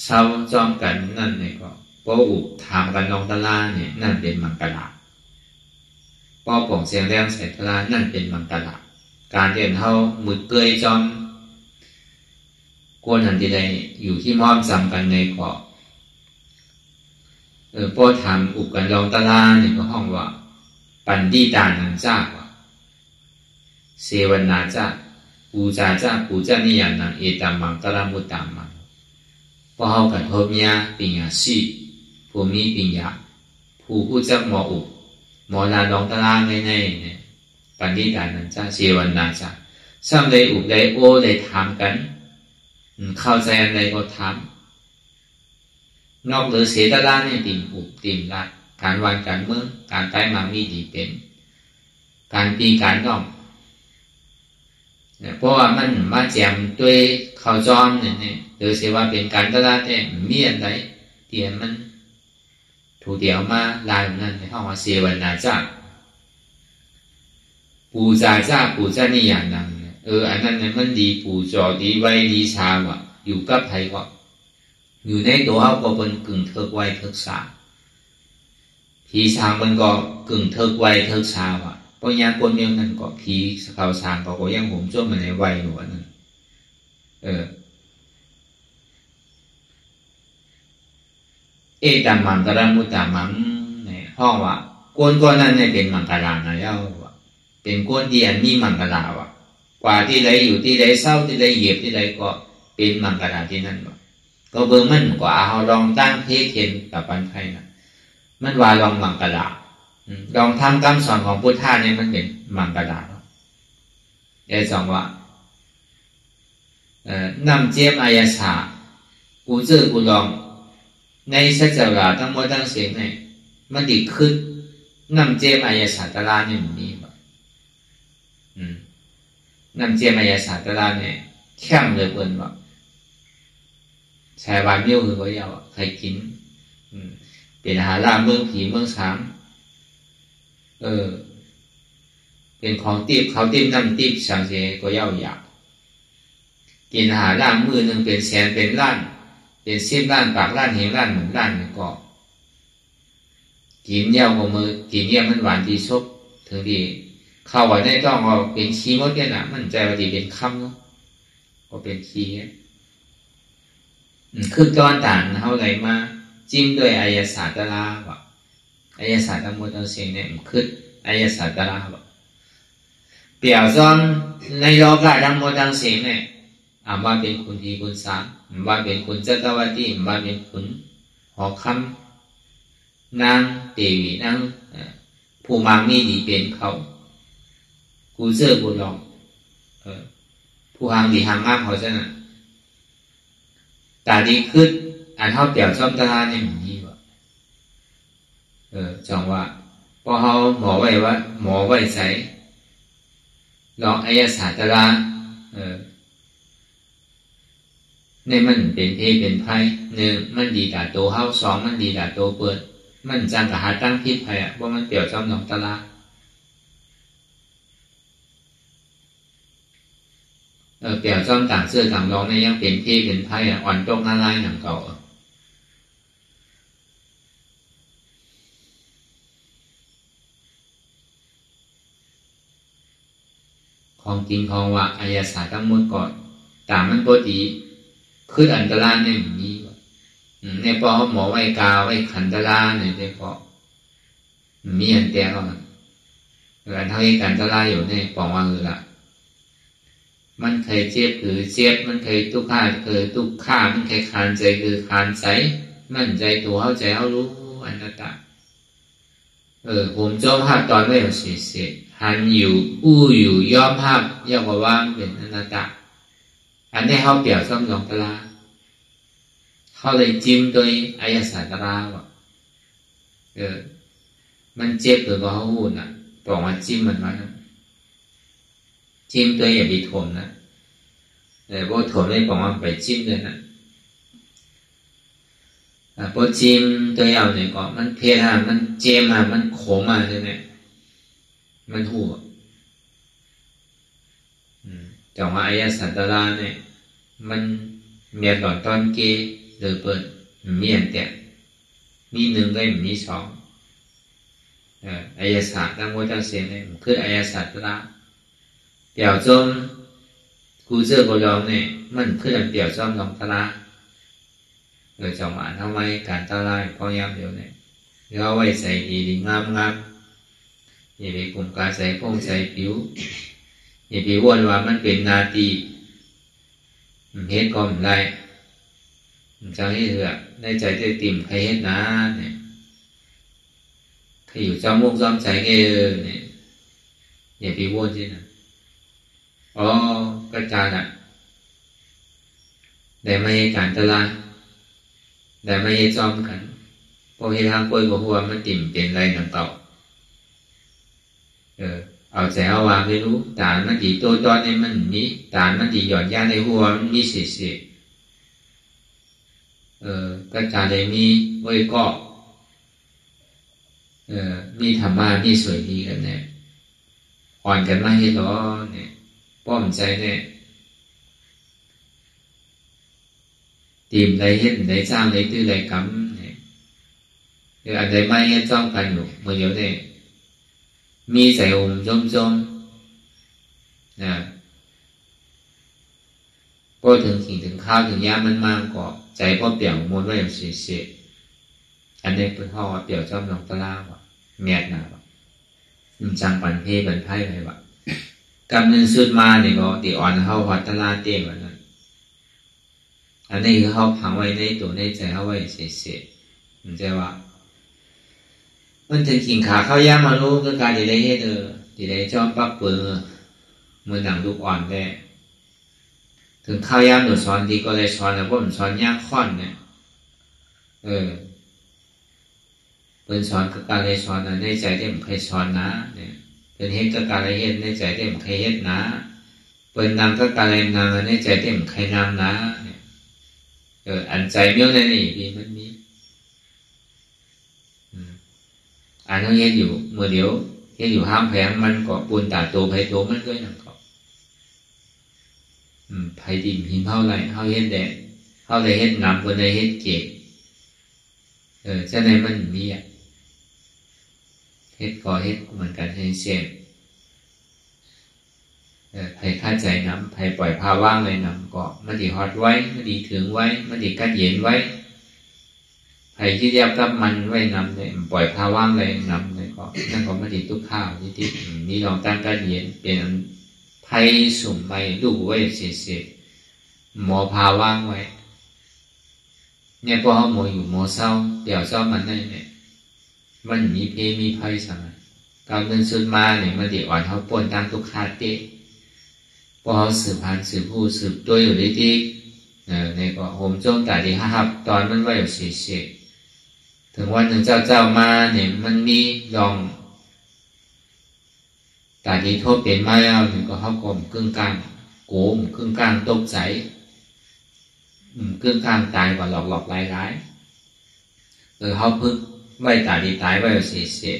เศร้าจ้อมกันนั่นเนี่ยก็ป้ออุบถามกันลองตะลาเนี่ยนั่นเป็นมังกรป้อป่องเสียงแรงใส่ตะลานั่นเป็นมังกรการเรียนเท่ามือเกยจอมกวนหันที่ใดอยู่ที่มอบจำกันในเกาะป้อถามอุบกันลองตะลาเนี่ยก็ห้องว่าปันดีตานันจ้าว่าเสวนาจ้าปูจาจ้าปูจานิยานังเอตัมมังตะลามุตตามังพอเขากันพบเมียปิญญาชีผู้มีปิญญาผู้จักหมออุบหมอลาลองตะลาในเนี่ยปันดีตานันจ้าเสวนาจ้าซ้ำเลยอุบเลยโอ้เลยถามกันเข้าใจอะไรก็ถามนอกหรือเสตะลาเนี่ยติ่มอุบติ่มละการวันการเมืองการใต้มามีดีเป็นการปีการน้อมเพราะว่ามันมาแจมด้วยข่าวจอมเนี่ยหรือเสียว่าเป็นการตลาดแต่มีอะไรเตียนมันถูเดียวมาลายนั่นในห้องว่าเสวนาจ้าปูจาจ้าปูจานี่อย่างนั้นอันนั้นเนี่ยมันดีปูจอดีไว้ดีชาว่ะอยู่กับใครก็อยู่ในตัวเขาก็เป็นกึ่งเทิกไว้เทิกสาผีสางมันก็กึ่งเทิกไว้เทิกชาว่ะเพราะยากคนเมียนั่นก็ผีเขาสางก็ยังผมช่วยมันในไว้หนูนั่นเอตัมมังกรมุตตามังเนี่ยห้องว่าก้นนั้นเนี่ยเป็นมังกรนะเจ้าว่ะเป็นก้นเดียนมีมังกรว่ะกว่าที่ไรอยู่ที่ไรเศร้าที่ไรเหยียบที่ไรก็เป็นมังกรที่นั่นว่ะก็เบิ่งมันกว่าเขาลองตั้งเทศเห็นกับปันไพ่นะมันว่าลองมังกรลองทำคำสอนของพุทธะเนี่ยมันเป็นมังกรได้สองว่านำเจียมอายาสากูเจอกูลองในสัจจราทั้งหมดทั้งเสียงเนี่ยมันดีขึ้นนำเจียมอายาสาตลาเนี่ยมันมีแบบนำเจียมอายาสาตลาเนี่ยเข้มเลยเปิ่นแบบ ชายบานมิ้วคือก็ยาวใครกินเป็นอาหารล่าเมืองผีเมืองสามเป็นของตีบเขาตีบน้ำตีบสังเสก็ยาวอยากกินอาหารล่ามือหนึ่งเป็นแสนเป็นล้านเป็น10 ล้านปากล้านเหงล้านหมื่นล้านก็กินเยี่ยวของมือกินเยี่ยมันหวานดีซบถึงดีเข้าไว้ในต้องเอาเป็นขี้มดเนี่ยนะมันใจว่าดีเป็นคำเนาะก็เป็นขี้คือตอนต่างเท่าไรมาจิ้มด้วยอายศาสตราว่ะอายศาสตร์ทั้งหมดทั้งสิ้นเนี่ยคืออายศาสตราว่ะเปรียบซ้อมในโลกาทั้งหมดทั้งสิ้นเนี่ยว่าเป็นคุณทีคุณสามว่าเป็นคุณจัตวาตีว่าเป็นคุณหอคำนางเตวีนางผู้มามีดีเป็นเขากูเจอกูลองผู้หางดีหางมากเขาใช่ไหมแต่ดีขึ้นอันเท่าเปรียบซ้อมตลาดเนี่ยมันดีว่ะจังว่าพอเขาหมอไว้ว่าหมอไว้ใส่ลองอายศาสตราในมันเป็นเพศเป็นไพ่1มันดีด่าโตเฮา2มันดีด่าโตเปิดมันจังกับหาตั้งพิษไพ่ว่ามันเปรียบซ้อมน้องตลาดเปรียบซ้อมต่างเสื้อต่างร้องในยังเป็นเพศเป็นไพ่อ่อนตรงอะไรหนังเก่าของจริงของว่าอายศาสตร์ทั้งหมดก่อนแต่มันตัวดีคืออันตรายเนี่ยมีเนี่ยพอหมอไว้กาไว้ขันตรายเนี่ยพอมีอันแต่ก็อันเท่าที่กันตรายอยู่เนี่ยปองว่าละมันเคยเจ็บหรือเจ็บมันเคยทุกข์ทุกข์มันเคยคานใจคือคานใจมั่นใจตัวเข้าใจเขารู้อันนั้นผมจอมภาพตอนไม่เอาเสียหันอยู่อู้อยู่ย่อมภาพย่อมว่าเป็นอนัตตาอันนี้เขาเปรียบซ้ำสองตลาเขาเลยจิ้มโดยอายศาสตราว่ะมันเจ็บหรือว่าเขาหูน่ะบอกว่าจิ้มมันมาจิ้มตัวอย่าไปถมนะแต่พวกถมเลยบอกว่าไปจิ้มเลยนะพอจิ้มตัวเอาเนี่ยก็มันเพลามันเจมามันโขมาใช่ไหมมันหูจังว่าอายศาสตราเนี่ยมันเมียหลอนตอนเกหรือเปิดมีอันแต่มี1ได้มี2อายศาสตร์ตั้งไว้ตั้งเสียงเนี่ยคืออายศาสตราเปี่ยวจมกูเจอกูลองเนี่ยมันคืออันเปี่ยวจมลองตลาโดยจังหวะทำไมการตลาดพอยามเดียวเนี่ยเราไว้ใส่ดีงามอย่าไปกลุ่มการใส่พงใส่ผิวอย่าไปวนว่ามันเป็นนาทีเฮ็ดก็ไม่ได้จังให้เถอะในใจได้ติ่มใครเฮ็ดนะเนี่ยใครอยู่จอมมุกจอมใจเงี้ยเนี่ยอย่าไปวนใช่ไหมก็จานอ่ะแต่ไม่ให้การตลาดแต่ไม่ให้จอมกันพอให้ทางกล้วยกับหัวมันติ่มเป็นไรหนังเต่าเอาใจเอาวางให้รู้ฐานมันดีโตตอนนี้มันมีฐานมันดีหย่อนยาในหัวมันมีเสียก็จานเลยมีไว้ก็มีธรรมะมีสวยดีกันเนี่ยอ่อนกันมาให้ล้อเนี่ยป้อมใจเนี่ยตีมได้เห็นได้สร้างได้ตื้อได้กำเนี่ยอันใดไม่ให้จ้องกันอยู่เมื่อเดียวเนี่ยมีใส่องค์จมนะพอถึงขิงถึงข้าวถึงยามันมากกว่าใจพอเปี่ยวมวนไว้อย่างเสียอันนี้เป็นพ่อเปี่ยวจอมลองตะล่าว่ะเมียดหนาวจังปันเพบันไพ่ไปว่ะกำเนิดสุดมาเนี่ยก็ตีอ่อนเข้าวัดตะล่าเต้แบบนั้นอันนี้คือเขาพังไว้ในตัวในใจเขาไว้เสียมันใจว่ามันถึงขิงขาเข้าย่ามาลูกก็การจะได้ให้เธอจะได้จอมปักเปื้อมือหนังลูกอ่อนแน่ถึงเข้าย่าหนูสอนดีก็เลยสอนแล้วเพราะมันสอนยากค่อนเนี่ยเป็นสอนก็การเลยสอนนะในใจได้ผมเคยสอนนะเนี่ยเป็นเฮ็ดก็การเลยเฮ็ดในใจได้ผมเคยเฮ็ดนะเป็นนางก็การเลยนางในใจได้ผมเคยนางนะเนี่ย อันใจเมี่ยวในนี่ดีมันมีอันเขาเฮ็ดอยู่เมื่อเดียวเฮ็ดอยู่ห้ามแผงมันก็ปูนตาโตไผโตมันก็อย่างก็ไผดินหินเท่าไรเขาเฮ็ดแดดเขาเลยเฮ็ดน้ำคนเลยเฮ็ดเก็บฉะนั้นมันมีเฮ็ดก็เฮ็ดเหมือนกันให้เสียไผคาใจน้ำไผปล่อยพาว่างเลยน้ำก็มันดีฮอดไว้มันดีถึงไว้มันดีกัดเย็นไว้ไผที่เรียบกับมันไว้น้ำเลยปล่อยพาว่างเลยน้ำเลยก็นั่นก็มันดีทุกข้าวที่นี่ลองตั้งกัดเย็นเป็นไผสุ่มไปดูไว้เสียหมอพาว่างไว้เนี่ยพอเขาหมออยู่หมอเศร้าเดี๋ยวเศร้ามันได้เนี่ยมันมีเพมีไพ่สั่งการเงินสุดมาเนี่ยมันดีอ่อนเขาปนตามทุกขาเตะพอเขาสืบพันสืบผู้สืบตัวอยู่ที่เนี่ยก็โหมโจมแต่ที่หับตอนมันว่าอยู่เสียถึงวันหนึ่งเจ้ามาเนี่ยมันมีลองแต่ที่โทษเป็นมาแล้วเนี่ยก็เขากลมครึ่งกลางโกมครึ่งกลางตกใจครึ่งกลางตายกว่าหลอกหลายเขาพึ่งไว้ตาดีตายไว้เสีย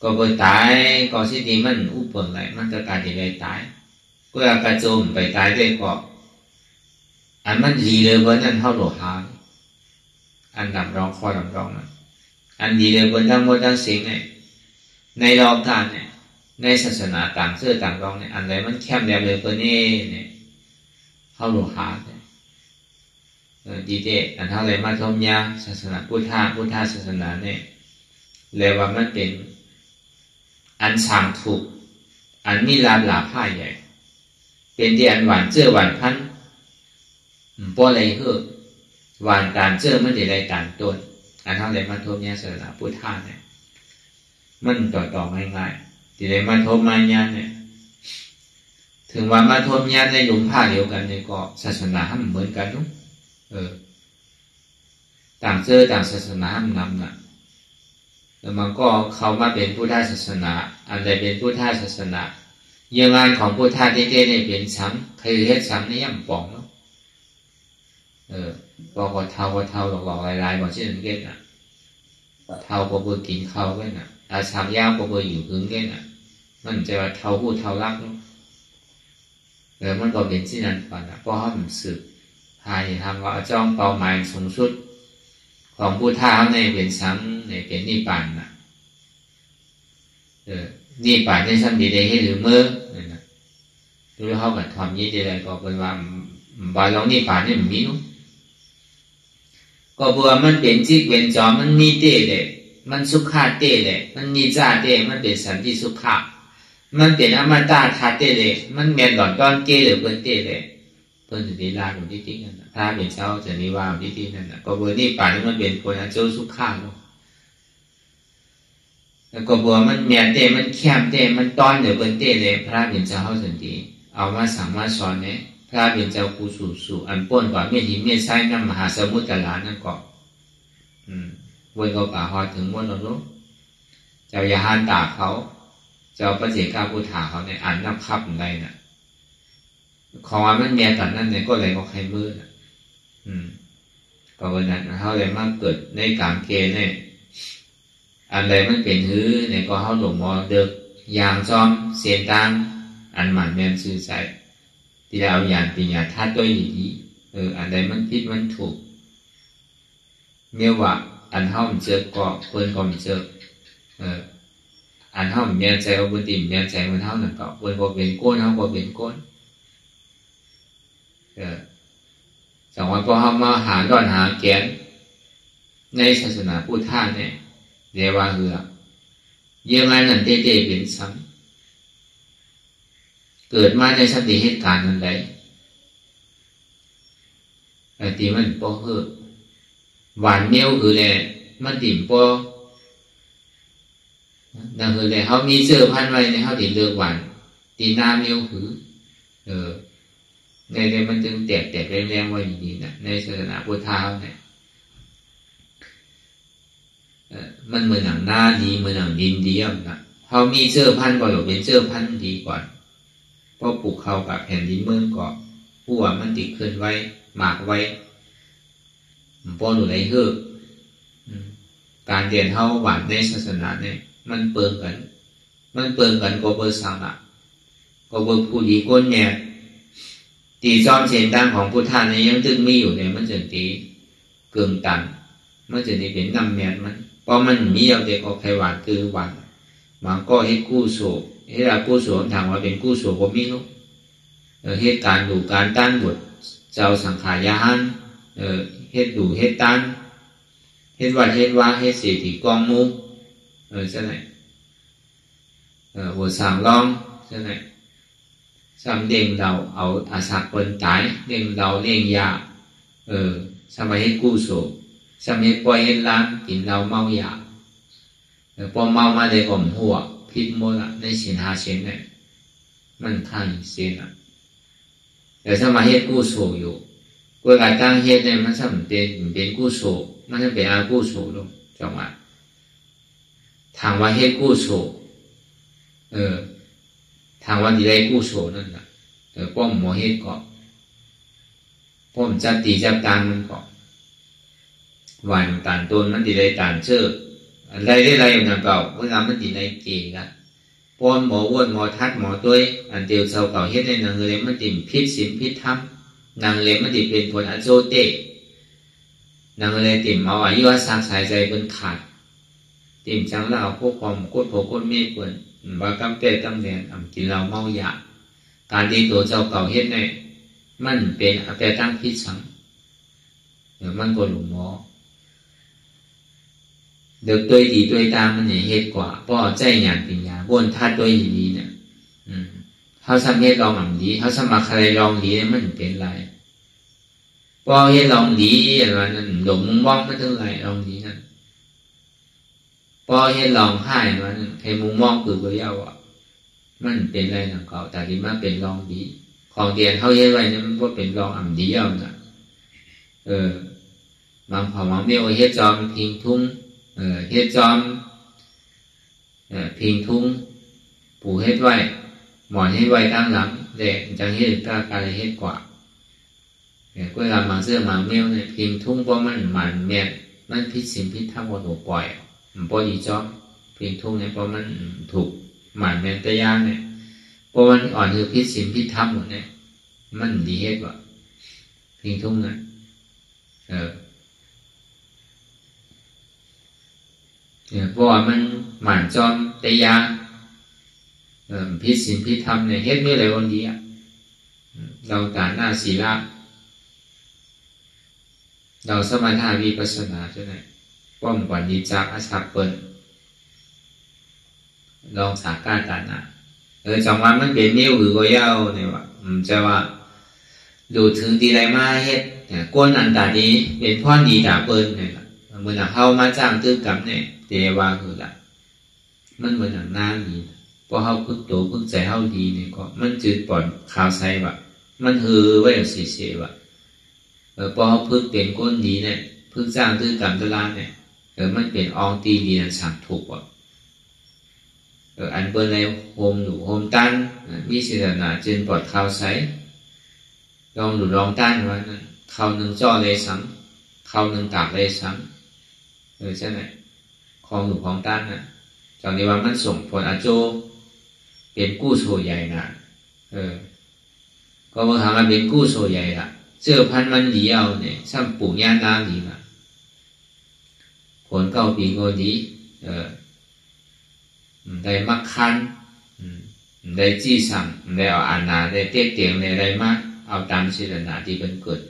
ก็ไปตายก็สิ่งที่มันอุปนิสัยมันก็การที่ไปตายก็อยากกระโจมไปตายได้ก็อันมันดีเลยวันนั้นเท่าหลวงหางอันดำร้องคอดำร้องนะอันดีเลยวันทั้งหมดทั้งสิ่งเนี่ยในรอบการเนี่ยในศาสนาต่างเสื้อต่างร้องเนี่ยอันไหนมันแคบแบบเลยวันนี้เนี่ยเท่าหลวงหางดีเจอันเท่าไรมาทมยาศาสนาพุทธศาสนาเนี่ยเรียกว่ามันเป็นอันสั่งถูกอันมีลาบหลาผ้าใหญ่เป็นที่อันหวานเจื้อหวานพันป้ออะไรเฮ้อหวานการเจื้อมันจะได้การต้นอันเท่าไรมาทมยาศาสนาพุทธเนี่ยมันต่อง่ายๆที่ไรมาทมมายาเนี่ยถึงว่ามาทมยาในหลุมผ้าเดียวกันเนี่ยก็ศาสนาห้ามเหมือนกันนุ๊กต่างเชื่อต่างศาสนาห้ามนำนะแล้วมันก็เขามาเป็นพุทธศาสนาอันใดเป็นพุทธศาสนายังงานของพุทธะเต้ๆเนี่ยเป็นสังใครเฮ็ดสังนี่ย่ำป่องเนาะบอกว่าเท่าหลอกลายๆบอกเช่นนั้นเก่งน่ะเท่าก็บ่กินข้าวเก่งน่ะอาชามยาวก็บ่อยู่หึงเก่งน่ะมันจะว่าเท่าพูดเท่ารักเนาะมันก็เป็นที่นั้นก่อนนะเพราะเขามันสืบพายทำว่าจ้องเป้าหมายสูงสุดของพุทธะเขาในเป็นสังในเป็นนิพพานนะนิพพานในชั้นดีได้ให้หรือเมื่อเนี่ยนะดูเขากับทำยี่ดีอะไรก็เป็นว่าบาลองนิพพานนี่มันมีนุ๊กก็บัวมันเป็นจิตเป็นจอมันมีเต้เลยมันสุขาเต้เลยมันมีจ่าเต้มันเป็นสันติสุขะมันเป็นอมตะธาเต้เลยมันเมียนหลอดก้อนเก้หรือเปิ้นเต้เลยเปิ้นจะดีลาอยู่ที่นั่นนะถ้าเป็นเช้าจะนิว่าอยู่ที่นั่นนะก็บัวนี่ป่านมันเป็นคนอันเจ้าสุขาเนาะแล้วก็บัวมันเมียนเต้มันแคบเต้มันต้อนหรือเปิ้นเต้เลยพระเป็นเจ้าเขาสันติเอามาสั่งมาสอนเนี่ยพระเป็นเจ้ากูสู่อันป้นกว่าเมียหินเมียไส้น้ำมหาสมุทรลานั่นก็วนก็ป่าหอถึงวนเราลูกเจ้ายาหานตาเขาเจ้าพระเจ้าพุทธาเขาเนี่ยอ่านนับคับอะไรน่ะของมันเมียตอนนั้นเนี่ยก็เลยบอกใครมืดก็วันนั้นเขาเลยมาเกิดในกลางเกณฑ์เนี่ยอันใดมันเป็นหื้อเนี่ยก็เขาหลงมอเด็กยางซ้อมเสียนตังอันหมันแมนซื่อใจที่เราอย่างปีญาธาตุด้วยดีอันใดมันผิดมันถูกเมื่อว่าอันเท่ามันเจอก็เพิ่นก็มันเจออันเท่ามันเมียใจเอาบุญติเมียใจมันเท่านั้นก็เพิ่นก็เป็นก้นเท่าก็เป็นก้นจากวันพอเขามาหาดอนหาแกนในศาสนาพุทธะเนี่ยเรียกว่าคือเยี่ยมงานนั่นเต้เป็นซ้ำเกิดมาในสติเหตุการณ์นั้นใดไอ้ที่มันพอเฮือหวานเมียวคือเนี่ยมันติ่มพอนั่นคือเนี่ยเขามีเสื้อพันไว้ในเขาติ่เลือกหวานตีหน้าเมียวคือในมันจึงแตกแรงๆไว้ดีๆนะในศาสนาพุทธะเนี่ยมันเหมือนหนังหน้าดีเหมือนหนังดินดีนะเขามีเสื้อพันก็อยู่เป็นเสื้อพันดีก่อนเพราะปลูกเข้ากับแผ่นดินเมืองก็ผู้ว่ามันติดขึ้นไว้หมากไว้ ป้อนหนูไรเฮือการเรียนเท่าหวานในศาสนาเนี่ยมันเปิงกันก็เบอร์สามละก็เบอร์ผู้ดีก้นเนี่ยตีจอมเสียงดังของพุทธาเนี่ยยังตึงมีอยู่เนี่ยมันจะตีเกินตันมันจะนี่เป็นนำแมนมันเพราะมันมีเอาเด็กออกไขหวานคือหวานมันก็ให้กู้โศกให้เรากู้โศกทางว่าเป็นกู้โศกก็มีเนาะเหตุการณ์ดูการต้านบทเจ้าสังขารยานเหตุดูเหตุต้านเหตุว่าเหตุเสียที่กองมูใช่ไหมหัวสามลองใช่ไหมซ้ำเด้งเราเอาอาศักคนตายเด้งเราเลี้ยงยาสมัยเหตุกู้โศกสมัยปล่อยเหตุล้างกินเราเมายาพอเมามาได้ก่อมหัวพิษมดละในสินหาเชนเนี่ยมันข้างเสียนะแต่สมัยเหตุกู้โศกอยู่เวลาตั้งเหตุเนี่ยมันสำเป็นกู้โศกมันจะเป็นอากู้โศกลงจังหวะทางว่าเหตุกู้โศกทางว่าดีได้กู้โศกนั่นแหละป้อมหมอเหตุก่อนป้อมจับตีจับตามมันก่อนวันตานต้นมันดีได้ตานเชื่ออะไรได้ไรอย่างเก่าเวลามันดีได้เก่งละป้อมหมอวนหมอทัดหมอตัวอันเดียวเสาเก่าเหตุในนางเลยมันติ่มพิษสินพิษธรรมนางเลยมันติเป็นผลอโจเตนางเลยติ่มเอาอายุสักสายใจเป็นขาดติ่มจังเล่าพวกความโคตรโผล่โคตรเมฆควรว่ากำเปตำแหน่งกินเราเมายาการที่ตัวเจ้าเก่าเฮ็ดเนี่ยมันเป็นอาแต่ตั้งพิษสังมันก็หลุมหมอเด็กตัวดีตัวตามมันเนี่ยเฮ็ดกว่าป้อใจหยาดปัญญาบนท่าตัวดีเนี่ยเขาสมัครเฮ็ดลองอ่ำดีเขาสมัครใครลองดีมันเป็นไรป้อเฮ็ดลองดีอะไรนั่นหลงมุงมองไม่ถึงไรลองดีนั่นป้อเฮ็ดลองให้ว่านั่นใครมุงมองคือก็ยาวอ่ะมันเป็นไรหนังเก่าแต่ที่มาเป็นลองดีของเดียนเขาเฮ็ดไว้เนี่ยมันก็เป็นลองอ่ำดีเอาน่ะบางเผ่าบางเมี่ยวเฮ็ดจอมพิงทุ่งเฮ็ดจอมพิงทุ่งปูเฮ็ดไว้หมอนเฮ็ดไว้ตั้งหลังเด็กจังเฮ็ดกล้าการเฮ็ดกว่าก็เวลาบางเสื้อบางเมี่ยวเนี่ยพิงทุ่งเพราะมันหมันเมียนมันพิษสินพิษทำวัตถุปล่อยมันปล่อยดีจอมพิงทุ่งเนี่ยเพราะมันถูกหมันเมียนตะย่างเนี่ยเพราะมันอ่อนคือพิษสินพิษทำหมดเนี่ยมันดีเฮ็ดว่าพิงทุ่งเนี่ยเพราะว่ามันหมั่นจอมตะยางพิษสินพิษธรรมเนี่ยเฮ็ดไม่เลยวันดีอ่ะเราตาหน้าศีลเราสมาธิวิปัสสนาใช่ไหมป้อมกว่าดีจากอาศักเปิลลองสากาตาหน้าจังหวะมันเป็นนิ้วหรือก็ยาวเนี่ยว่าจะว่าดูถึงดีไรมาเฮ็ดก้นอันตาดีเป็นพ่อดีด่าเปิลเนี่ยเหมือนเข้ามาจ้างตื้อกับเนี่ยเจว่าคือละมันเหมือนหน้าดีพอเขาพึ่งตัวพึ่งใจเขาดีเนี่ยก็มันจืดปอนข่าวใส่ว่ามันฮือไว้อย่างเสียว่าพอเขาพึ่งเป็นก้นดีเนี่ยพึ่งจ้างตื้อกับตลาดเนี่ยมันเป็นอองตีดีนั่นสั่งถูกว่าอันเปิ้ลในโฮมหนูโฮมตันมีศิลปะจืดปอดข่าวใส่ลองหนูลองตันว่าข่าวหนึ่งจ่อเลยซ้ำข่าวหนึ่งตากเลยซ้ำใช่ไหมของหนูของต้านนะจากนี้ว่ามันส่งผลอาโจเป็นกู้โซใหญ่นะก็มาถามว่าเป็นกู้โซใหญ่ละเสื้อพันมันดีเอาเนี่ยซ้ำปู่ย่าน้ำดีนะผลเก้าปีก็ดีได้มักคันได้จี้สั่งได้เอาอานาได้เตี้ยเตียงได้มากเอาตามศิลปะที่เป็นเกิด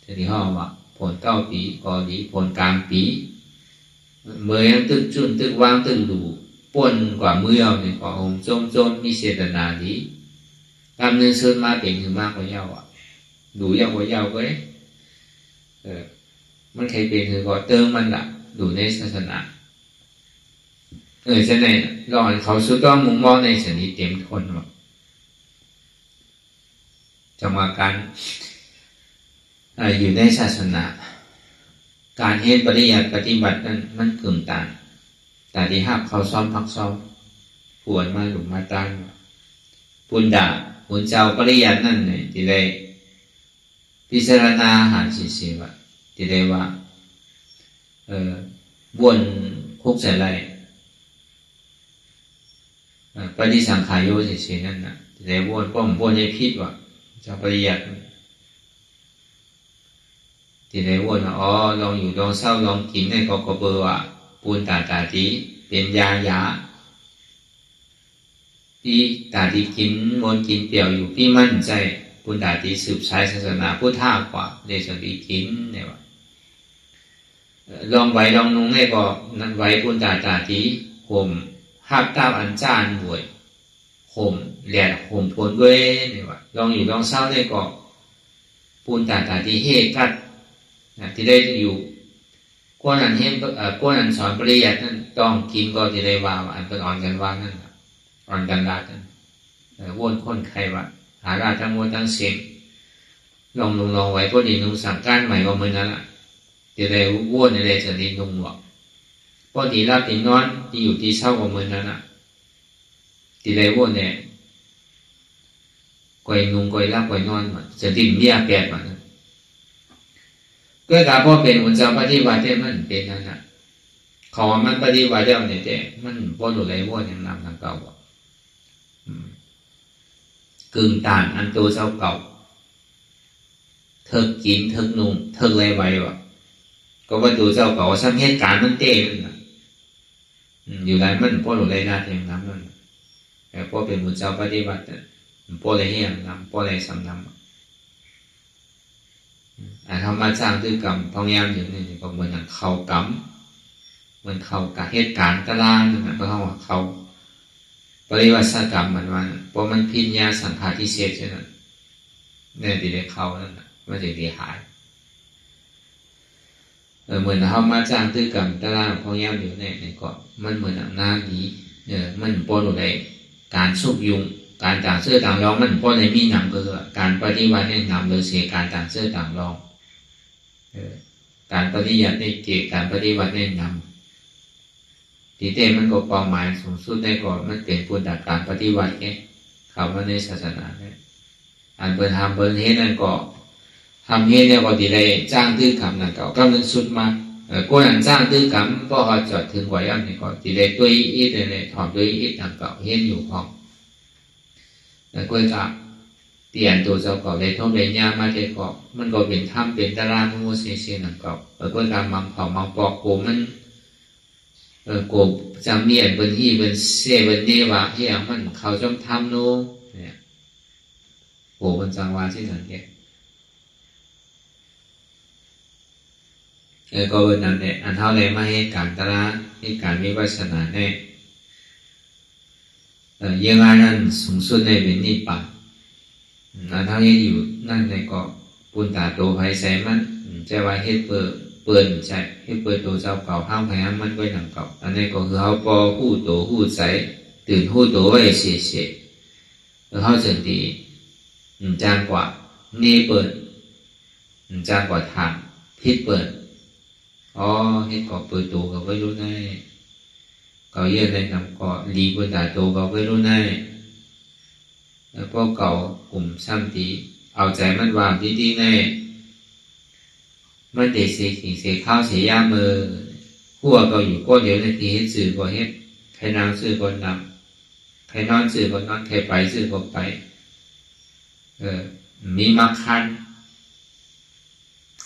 ทีนี้ห้องว่าผลเก้าปีก็ดีผลกลางปีเมื่อยังตึกจุนตึกวางตึกดูป่นกว่าเมื่อเนี่ยก็องโจมมีเจตนาดีตามเนื้อเชิญมาเป็นถึงมากกว่าเย้าอ่ะดูยาวกว่าเย้าก็ได้มันใครเป็นคือก็เติมมันละดูในศาสนาใช่ไหมลองเขาสุดต้องมุมมองในสนิทเต็มทนว่าจังหวะการอยู่ในศาสนาการเฮ็ดปริยัติปฏิบัตินั้นมันกึ่งต่างแต่ที่หักเขาซ้อมพักซ้อมปวดมาหลุมมาตั้งปุณดาปุณเจ้าปริยัตินั่นเนี่ยที่ได้พิจารณาหาสิว่า ที่ได้ว่าวนคุกใส่ไรปฏิสังขารโยเฉยๆนั่นนะที่ได้วนป้อมวนให้พิษว่ะจะปริยัติที่ได้วนอ๋อลองอยู่ลองเศร้าลองกินในก็เบอร์ว่าปูนตาตีเป็นยาที่ตาตีกินมนกินเปี่ยวอยู่พี่มั่นใจปูนตาตีสืบสายศาสนาพุทธากว่าเดชดีกินเนี่ยว่าลองไว้ลองนุ่งให้ก็นั่นไว้ปูนตาตีห่มหับตาอันจานหวยห่มแหลกห่มพลด้วยเนี่ยว่าลองอยู่ลองเศร้าได้ก็ปูนตาตีเฮกัดที่ได้อยู่ก้อนอันเห็นก้อนอันสอนปริยัตินั่นต้องกินก็จะได้ว่าอันเป็นอ่อนกันว่านั่นอ่อนกันลาดนั่นวนคนใครว่าหาราทั้งวนทั้งเสียงลองไว้พอดีนุ่งสั่งก้านใหม่ว่ามือนั้นล่ะจะได้วนอะไรจะได้นุ่งหรอกพอดีรับตีนอนที่อยู่ที่เช่าว่ามือนั้นล่ะจะได้วนเนี่ยก่อยนุ่งก่อยรับก่อยนอนจะดิ้นเบี้ยแปดมันก็การพอเป็นอุจจาระปฏิวัติมันเป็นนั่นน่ะเขาว่ามันปฏิวัติแล้วเนี่ยแต่มันบ่รู้ไรว่าอย่างนำทางเก่ากึ่งต่างอันตัวเจ้าเก่าเถิกกินเถิกนุ่งเถิกไรไว้วะก็ว่าตัวเจ้าเก่าสร้างเหตุการณ์มันเต้นั่นน่ะอยู่ไรมันบ่รู้ไรน่าอย่างนั้นนั่นแต่พอเป็นอุจจาระปฏิวัติบ่ไรเหี้ยงนำบ่ไรสำนำธรรมะสร้างด้วยกรรมพยายามอยู่นี่ก็เหมือนเขากรรมเหมือนเขากับเหตุการณ์ตารางนั่นนะก็เขาว่าเขาปริวัติกรรมมันเพราะมันพิญญาสังขารที่เสียใช่ไหมเนี่ยที่ได้เขานั่นนะมันจะดีหายเหมือนเขามาสร้างด้วยกรรมตารางพยายามอยู่นี่ก็มันเหมือนหน้าดีมันปนอะไรการสุกยุงการต่างเสื้อต่างรองมันปนในมีหนังก็คือการปฏิวัติเนี่ยนำโดยเสียการต่างเสื้อต่างรองการปฏิยัติในเกี่ยวการปฏิวัติในนำที่เต้มันก็เป้าหมายสูงสุดได้ก่อนมันเป็นผลจากการปฏิวัติแค่เข้ามาในศาสนาเนี่ยอันเปิดทำเปิดเฮ็ดนั่นก็ทำเฮ็ดเนี่ยก็ที่ได้จ้างตื้อคำนั่นก็กำลังสุดมาก้นอันจ้างตื้อคำก็เขาจอดถึงไว้อันนี้ก็ที่ได้ตัวอีทเลยถอดตัวอีทนั่นก็เฮ็ดอยู่ห้องแล้วก็จะเปลี่ยนตัวเจ้าเก่าได้ท่องได้ยากมาได้ก็มันก็เป็นถ้ำเป็นตารางมือเสียนั่นก็แล้วก็การมังเผามังปอกโกมันโกจำเมียนเป็นที่เป็นเสเป็นเนวะที่อย่างมันเขาจำทำโน้เนี่ยโกเป็นจังหวะที่สังเกตก็เป็นนั่นแหละอันเท่าไรมาให้การตารางให้การวิปัสสนาเนี่ยยังไงนั่นสูงสุดในเป็นนิพพานอันเท่านี้อยู่นั่นในก็ปุณตาโตภัยใส่มันจะว่าเฮ็ดเปิดใช่เฮ็ดเปิดตัวเจ้าเก่าห้ามพยายามมันไว้หนังเก่าอันนี้ก็คือเขาปอหู้โตหู้ใส่ตื่นหู้โตไว้เสียแล้วเขาจะดีจางกว่านี่เปิดจางกว่าทางพิษเปิดอ๋อเฮ็ดก็เปิดตัวก็ไม่รู้ได้ก็เยอะในนำก็รีปุณตาโตก็ไม่รู้ได้แล้วพวกเก่ากลุ่มซ้ำตีเอาใจมันวางดีๆในมันเด็กเสียข้าวเสียยามือหัวก็อยู่ก้นเดียวในทีเฮ็ดสื่อก็เฮ็ดใครนำสื่อก็นำใครนอนสื่อก็นอนใครไปสื่อก็ไปมีมักคัน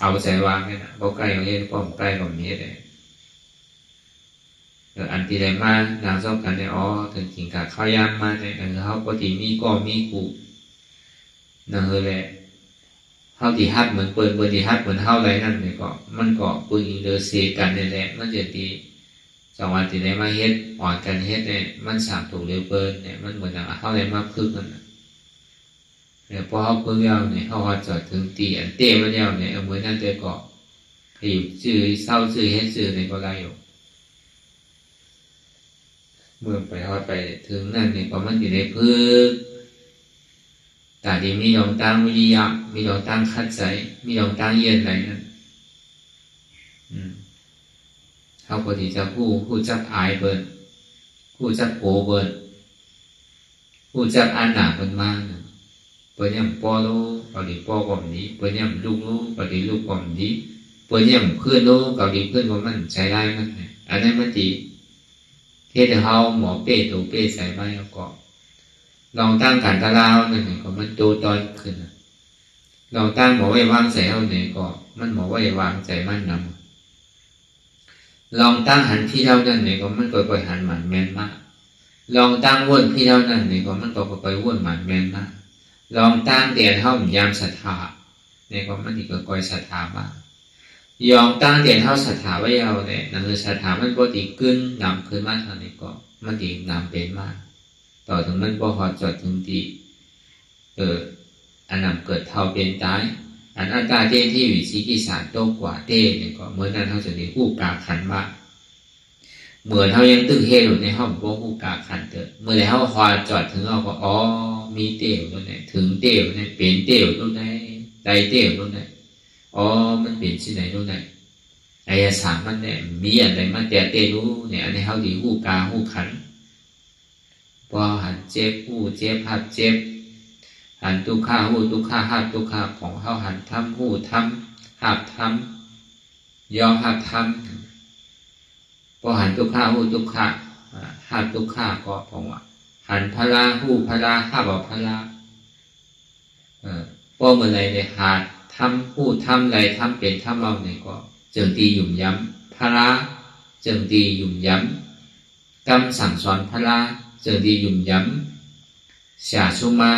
เอาใจวางไว้นะบ่ใกล้ก็เฮ็ดป้อมใกล้ก็มีได้อันที่ได้มานางซ้อมกันเนี่ยอ๋อถึงจริงกับข้าวยามมาเนี่ยเขาปกติมีก็มีกูนั่นแหละเขาที่ฮัดเหมือนเปิดที่ฮัดเหมือนเท่าไรนั่นเนี่ยก็มันก็ปืนอินเดอร์เซียกันเนี่ยแหละมันจะดีจังหวะที่ได้มาเฮ็ดอ่อนกันเฮ็ดเนี่ยมันสามถูกเร็วเปิดเนี่ยมันเหมือนอย่างเท่าไรมากขึ้นกันเนี่ยพอเขาเพิ่งยาวเนี่ยเขาจอดถึงตีอันเต้มันยาวเนี่ยเหมือนนั่นแต่ก็ขยิบชื่อเศร้าชื่อเฮ็ดชื่อเนี่ยก็ได้อยู่เมื่อไปทอดไปถึงนั่นเนี่ยก็มันอยู่ในพื้นแต่ที่มีดวงตั้งวิริยะมีดวงตั้งคัดใจมีดวงตั้งเย็นอะไรนั่นเขาปกติจะผู้จักอายเบิร์นผู้จักโผเบิร์นผู้จักอันหนาเบิร์นมากเปิดย่ำปอลูปฏิปอก่อนนี้เปิดย่ำลูกปฏิลูกก่อนนี้ ปวดเนี่ยเพื่อนรู้เกาหลีเพื่อนว่ามันใช้ได้มันอันนั้นมันดีเทศเฮาหมอเป้ตัวเป้ใส่ไม้แล้วก็ลองตั้งการตะลาวนั่นเองก็มันโตตอนขึ้นลองตั้งหมอไว้วางใส่เฮาเนี่ยก็มันหมอไว้วางใจมันนำลองตั้งหันพี่เท่านั้นเนี่ยก็มันก็หันหมันแม่นมากลองตั้งวนพี่เท่านั้นเนี่ยก็มันก็วนหมันแม่นมากลองตั้งเตียนเฮายามศรัทธาเนี่ยก็มันอีกก็ศรัทธามากยองตั้งเตียนเฮาศรัทธาไว้เอาเนี่ยนั่นคือศรัทธามันก็ตีขึ้นนำขึ้นมาทางนี้ก็มันตีนำเป็นมากต่อถึงมันบ่ฮอดจอดถึงที่อันนำเกิดเท่าเป็นตายอันอัตตาเต้ที่วิสีกิสารโตกว่าเต้เนี่ยก็เมื่อนั้นเขาจะได้ผู้กาขันว่าเหมือนเขายังตึกเฮลในห้องบ่ผู้กาขันเถอะเมื่อไรเขาฮอดจอดถึงเขาก็อ๋อมีเต้วตัวไหนถึงเต้วเนี่ยเป็นเต้วตัวไหนใดเต้วตัวไหนอ๋อมันเป็นที่ไหนตัวไหนไอ้สามมันเนี่ยมีอะไรมาแต่เต้รู้เนี่ยอันนี้เขาดีผู้กาผู้ขันพอหันเจ็บผู้เจ็บหัดเจ็บหันทุกข้าหูทุกข้าหับทุกข้าของเขาหันทำหูทำหับทำยอหับทำพอหันทุกข้าหูทุกข้าหับทุกข้าก็ของว่าหันพลาหูพลาหับเอาพลาพอเมื่อไรเนี่ยหัดทำหูทำไรทำเป็นทำเอาเนี่ยก็จึงตีหยุ่มย้ำพลาจึงตีหยุ่มย้ำกำสั่งสอนพลาจึงตีหยุ่มย้ำเสียสุมา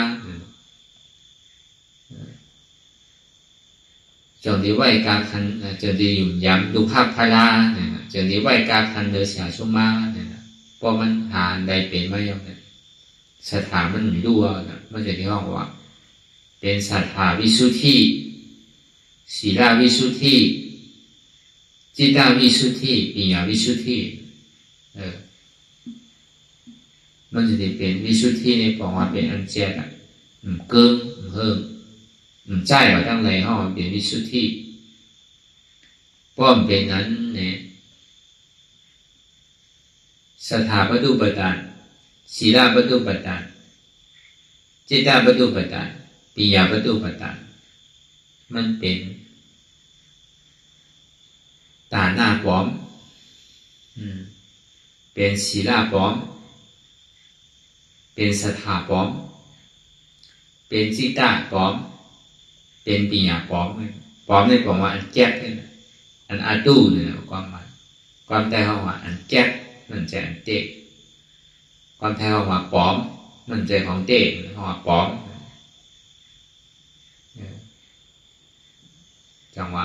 จงดีไหวกาคันจงดีหยุ่มย้ำดูภาพพลาเนี่ยจงดีไหวกาคันเดือเสียสุมาเนี่ยพอมันหาใดเป็นไม่ยอมเนี่ยสถามันรั่วนะมันจะที่ห้องว่าเป็นสถาวิสุทธิศีลวิสุทธิจิตตวิสุทธิปัญญาวิสุทธิมันจะได้เป็นวิสุทธิในบอกว่าเป็นอันเจ็ดเกิงเฮิงใจว่าตั้งไรห้องเป็นวิสุทธิป้อมเป็นนั้นเนี่ยสถาปตุปทานศีลปตุปทานจิตตปตุปทานปัญญาปตุปทานมันเป็นตาหน้าป้อมเป็นศีลป้อมเป็นสถาป้อมเป็นจิตตป้อมเป็นปัญญาป้อมป้อมในป้อมว่าอันแก๊กเนี่ยอันอาตูเนี่ยความหมายความแต่เขาว่าอันแก๊กมันใจอันเตะความแต่เขาว่าป้อมมันใจของเตะเขาว่าป้อมจังหวะ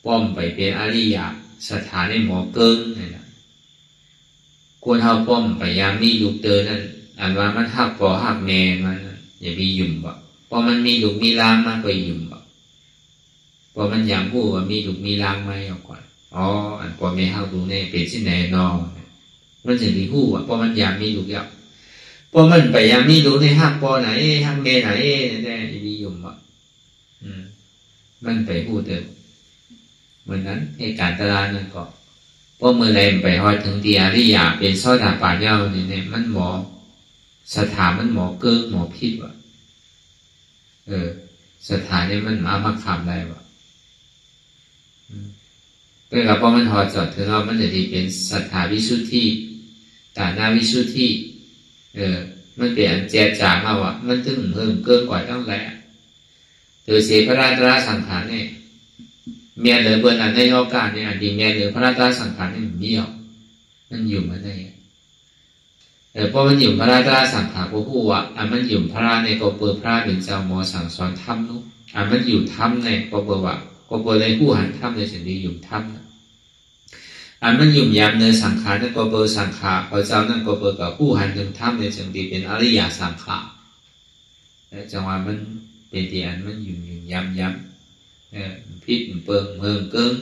ป้อมไปเป็นอริยะสถานในหมอเกินเนี่ยนะควรเท่าป้อมไปยามมีลูกเตอนั่นอันว่ามันหักปอหักแม่มันอย่ามียุ่มบ่พอมันมีลูกมีล้างมากกว่ายุ่มบ่พอมันอย่างพูดว่ามีลูกมีล้างไหมเอาก่อนอ๋ออันพอไม่เข้าดูเนี่ยเป็นที่ไหนนอมันจะมีพูดว่าพอมันอย่างมีลูกแล้วพอมันไปยามมีลูกในหักปอไหนหักแม่ไหนเนี่ยอย่ามียุ่มบ่มันไปพูดเดิมเหมือนนั้นในการตลาดนั่นก็พอเมื่อไรไปฮอดถึงที่อริยะเป็นโสดาปัตย์แล้วเนี่ยมันหมอสถามันหมอเกิ้งหมอพิษวะสถาเนี่ยมันมาคำได้วะเป็นกับพอมันฮอดจอดถึงเรามันจะดีเป็นสถาวิสุทธิตาหน้าวิสุทธิมันเปลี่ยนแจกจ่างมาวะมันถึงเพิ่มเกิ้งกว่าต้องแหละโดยเสพราตราสังขารเนี่ยเมียเหลือเบอร์นั้นในโอกาสเนี่ยดีเมียเหลือพระราตราสังขารเนี่ยมันมีอ่ะมันอยู่มาได้เพราะมันอยู่พระราตราสังขารพวกผู้อ่ะมันอยู่พระราในก็เปิดพระเป็นเจ้าหมอสั่งสอนธรรมนุ๊กมันอยู่ธรรมในก็เปิดว่าก็เปิดในผู้หันธรรมในสิ่งที่อยู่ธรรมมันอยู่ยามในสังขารนั่นก็เปิดสังขารพระเจ้านั่นก็เปิดกับผู้หันถึงธรรมในสิ่งที่เป็นอริยสังขารจังหวะมันเป็นที่อันมันอยู่ย้ำพิษเปิงเมืองเกิ้ง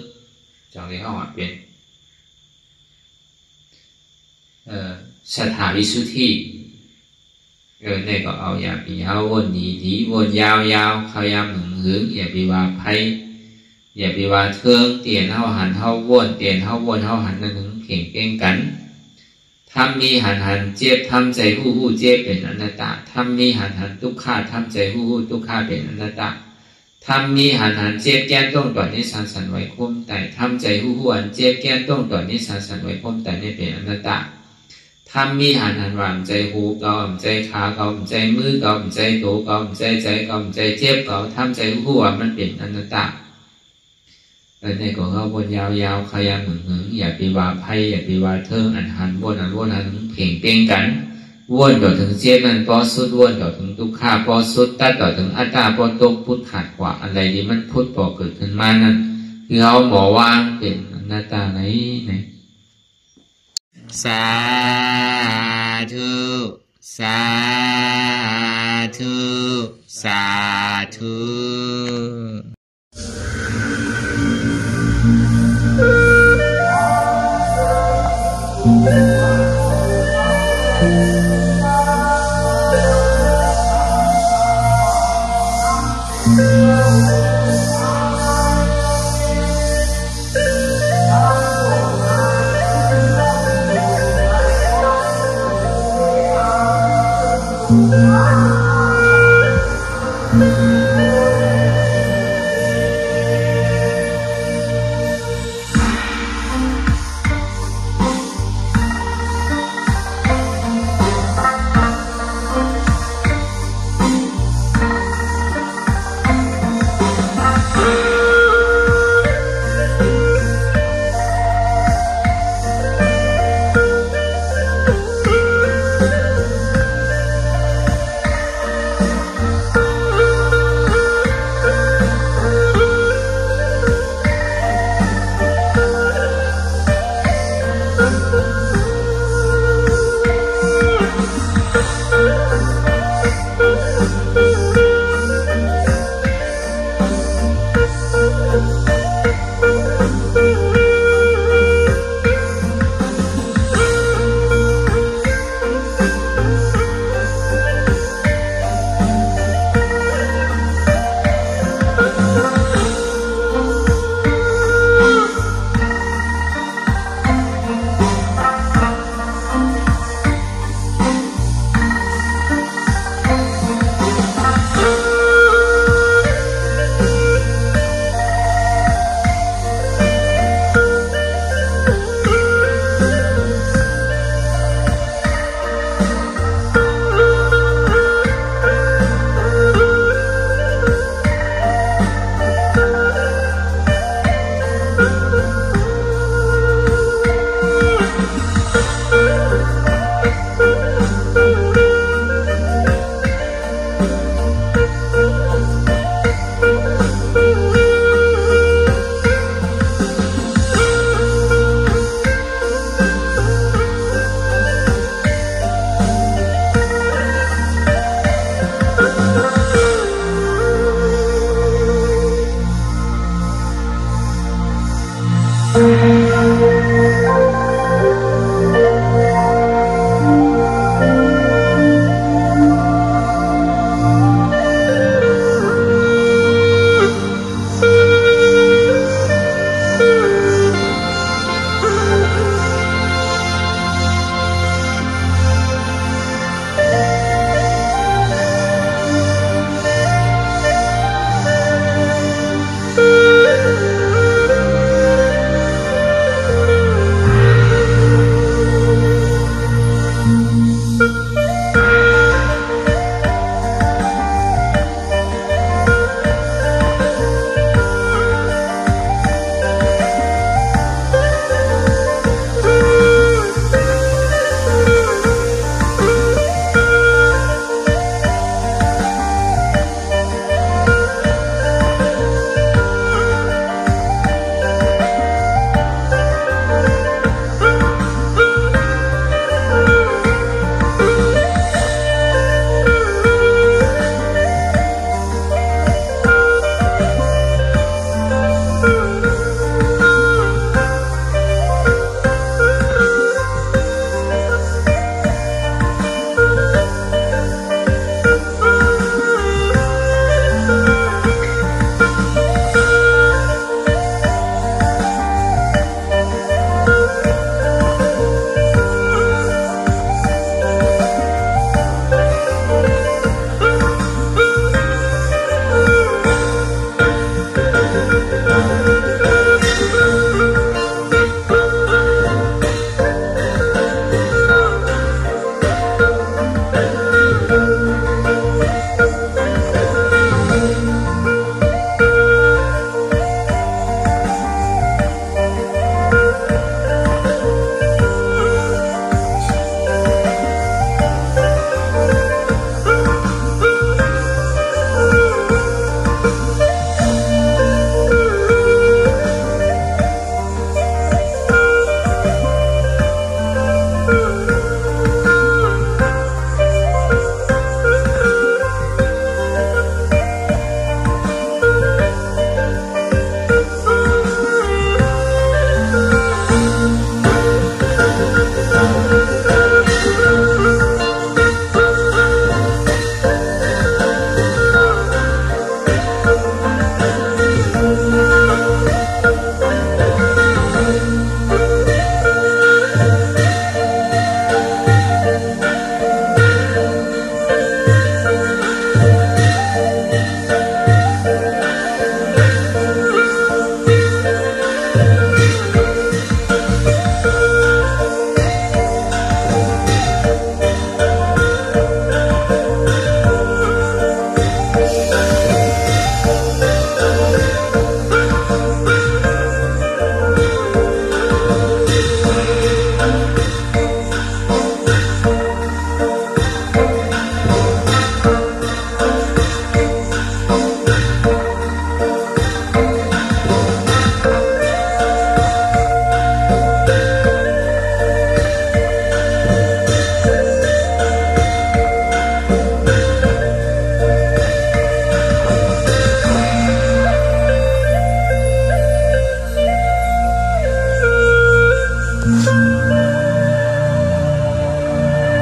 จังที่เขาว่าเป็นสถาวิสุทธิเนี่ยก็เอาอย่าไปเอาวนดีวนยาวเขายามหึงอย่าไปว่าไพ่อย่าไปว่าเทิงเตียนเท่าหันเท่าวนเตียนเท่าวนเท่าหันนั่นถึงเข่งเก่งกันทำมีหันเจ็บทำใจผู้เจ็บเป็นอนัตตาทำมีหันทุกข้าทำใจผู้ทุกข้าเป็นอนัตตาท ทำมีหันหันเจ็บแก้นต้องต่อนี้สันไว้คุ้มแต่ทำใจหู้หวนเจ็บแก้นต้องต่อนี้สันไว้คุ้มแต่นี่เป็นอนัตตาทำมีหันหันวางใจหูเก่าใจขาเก่าใจมือเก่าใจโตเก่าใจเก่าใจเจ็บเก่าทำใจหู้หวนมันเป็นอนัตตาในของเขาบนยาวขยันหึงอย่าไปว่าไพ่อย่าไปว่าเทิงอันหันวนเพ่งเป้งกันวนต่อถึงเจ็บมันพอสุดวนต่อถึงทุกข้าพอสุดตัดต่อถึงอัตตาพอตกพุทธขาดกว่าอะไรที่มันพุทธพอเกิดขึ้นมานั่นคือเขาบอกว่าเป็นอนัตตาไหนสาธุสาธุสาธุ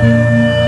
อ